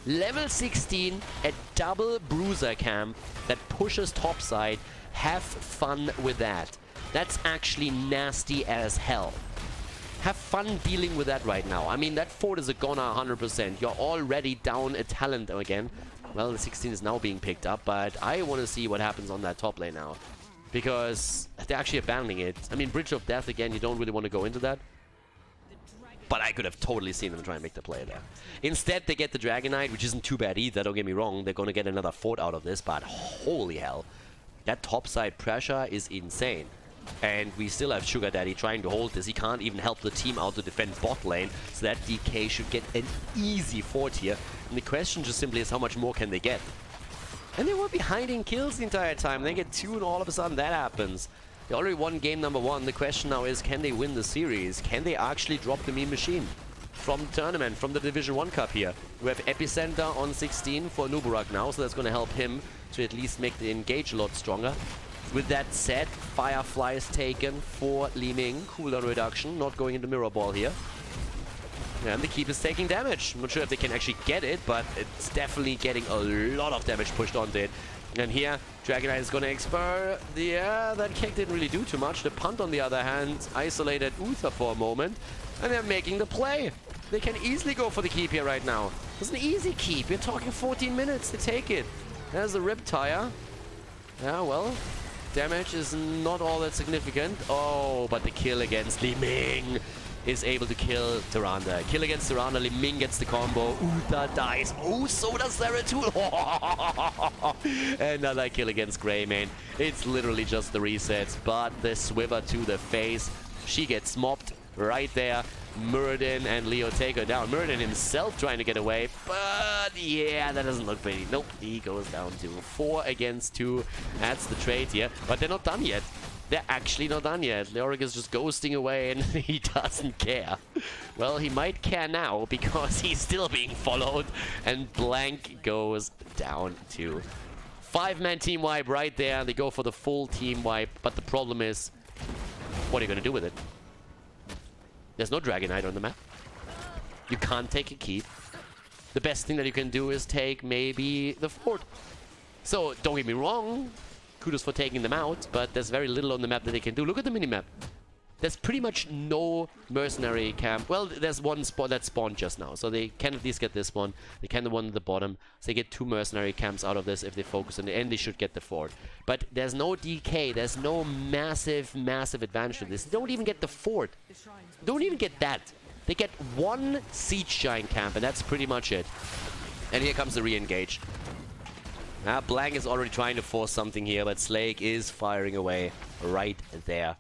S1: Level 16, a double bruiser camp that pushes topside. Have fun with that. That's actually nasty as hell. Have fun dealing with that right now. I mean, that fort is a goner 100%. You're already down a talent again. Well, the 16 is now being picked up, but I want to see what happens on that top lane now. Because they're actually abandoning it. I mean, Bridge of Death, again, you don't really want to go into that. But I could have totally seen them try and make the play there. Instead, they get the Dragonite, which isn't too bad either, don't get me wrong. They're going to get another fort out of this, but holy hell. That topside pressure is insane. And we still have Sugar Daddy trying to hold this. He can't even help the team out to defend bot lane. So that DK should get an easy fort here. And the question just simply is how much more can they get? And they were behind in kills the entire time. They get 2 and all of a sudden that happens. They already won game number 1. The question now is, can they win the series? Can they actually drop the meme machine? From the tournament, from the Division 1 Cup here. We have Epicenter on 16 for Nuburak now, so that's going to help him to at least make the engage a lot stronger. With that said, Firefly is taken for Ming. Cooldown reduction, not going into Mirror Ball here. And the keep is taking damage. I'm not sure if they can actually get it, but it's definitely getting a lot of damage pushed onto it. And here, Dragonite is going to expire. Yeah, that kick didn't really do too much. The punt, on the other hand, isolated Uther for a moment. And they're making the play. They can easily go for the keep here right now. It's an easy keep. We're talking 14 minutes to take it. There's the Rip Tire. Yeah, well, damage is not all that significant. Oh, but the kill against Ming is able to kill Tyrande. Kill against Tyrande, Ming gets the combo. Uta dies. Oh, so does Zeratul. Another kill against Greymane. It's literally just the resets, but the swiver to the face. She gets mopped right there. Muradin and Leo take her down. Muradin himself trying to get away, but yeah, that doesn't look pretty. Nope, he goes down to 4 against 2. That's the trade here, but they're not done yet. They're actually not done yet. Leoric is just ghosting away and he doesn't care. Well, he might care now because he's still being followed, and Blank goes down to 5-man team wipe right there. They go for the full team wipe, but the problem is, what are you going to do with it? There's no Dragonite on the map. You can't take a keep. The best thing that you can do is take maybe the fort. So, don't get me wrong. Kudos for taking them out, but there's very little on the map that they can do. Look at the minimap. There's pretty much no mercenary camp. Well, there's one spot that spawned just now, so they can at least get this one. They can the one at the bottom, so they get 2 mercenary camps out of this if they focus on it, and they should get the fort. But there's no DK, there's no massive advantage to this. They don't even get the fort. Don't even get that. They get 1 siege giant camp, and that's pretty much it. And here comes the re-engage. Blank is already trying to force something here, but Slake is firing away right there.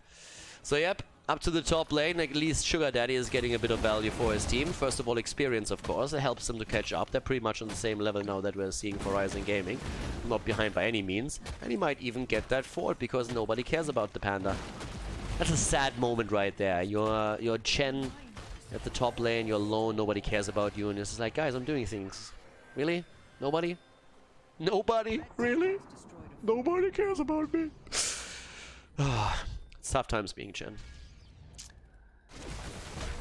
S1: So yep, up to the top lane. At least Sugar Daddy is getting a bit of value for his team. First of all, experience, of course. It helps them to catch up. They're pretty much on the same level now that we're seeing for Ryzing Gaming. Not behind by any means. And he might even get that fort because nobody cares about the Panda. That's a sad moment right there. You're Chen at the top lane. You're alone. Nobody cares about you. And it's just like, guys, I'm doing things. Really? Nobody? Nobody? Really? Nobody cares about me. It's tough times being Chen.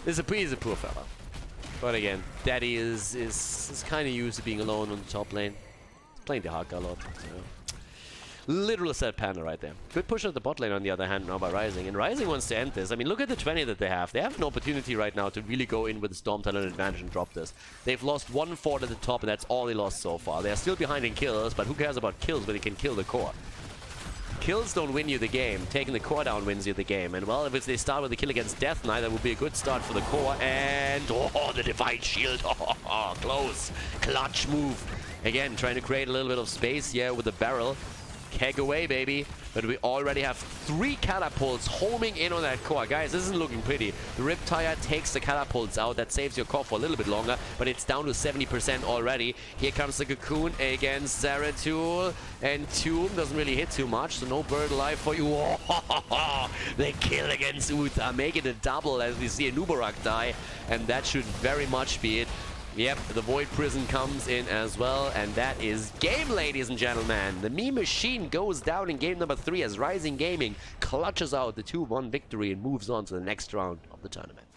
S1: He's a poor fella. But again, Daddy is kind of used to being alone on the top lane. He's playing the Haka a lot. So. Literal set Panda right there. Good push at the bot lane on the other hand now by Ryzing. And Ryzing wants to end this. I mean, look at the 20 that they have. They have an opportunity right now to really go in with the Storm Talent advantage and drop this. They've lost 1 fort at the top, and that's all they lost so far. They're still behind in kills, but who cares about kills when they can kill the core? Kills don't win you the game. Taking the core down wins you the game. And well, if they start with a kill against Death Knight, that would be a good start for the core. And oh, the Divine Shield. Oh, close. Clutch move. Again, trying to create a little bit of space here with the barrel. Keg away, baby. But we already have 3 catapults homing in on that core. Guys, this isn't looking pretty. The Rip Tire takes the catapults out. That saves your core for a little bit longer, but it's down to 70% already. Here comes the Cocoon against Zeratul. And Tomb doesn't really hit too much, so no bird alive for you. Oh, the kill against Uta. Make it a double as we see a Nubarak die. And that should very much be it. Yep, the Void Prison comes in as well, and that is game, ladies and gentlemen. The Meme Machine goes down in game number 3 as Ryzing Gaming clutches out the 2-1 victory and moves on to the next round of the tournament.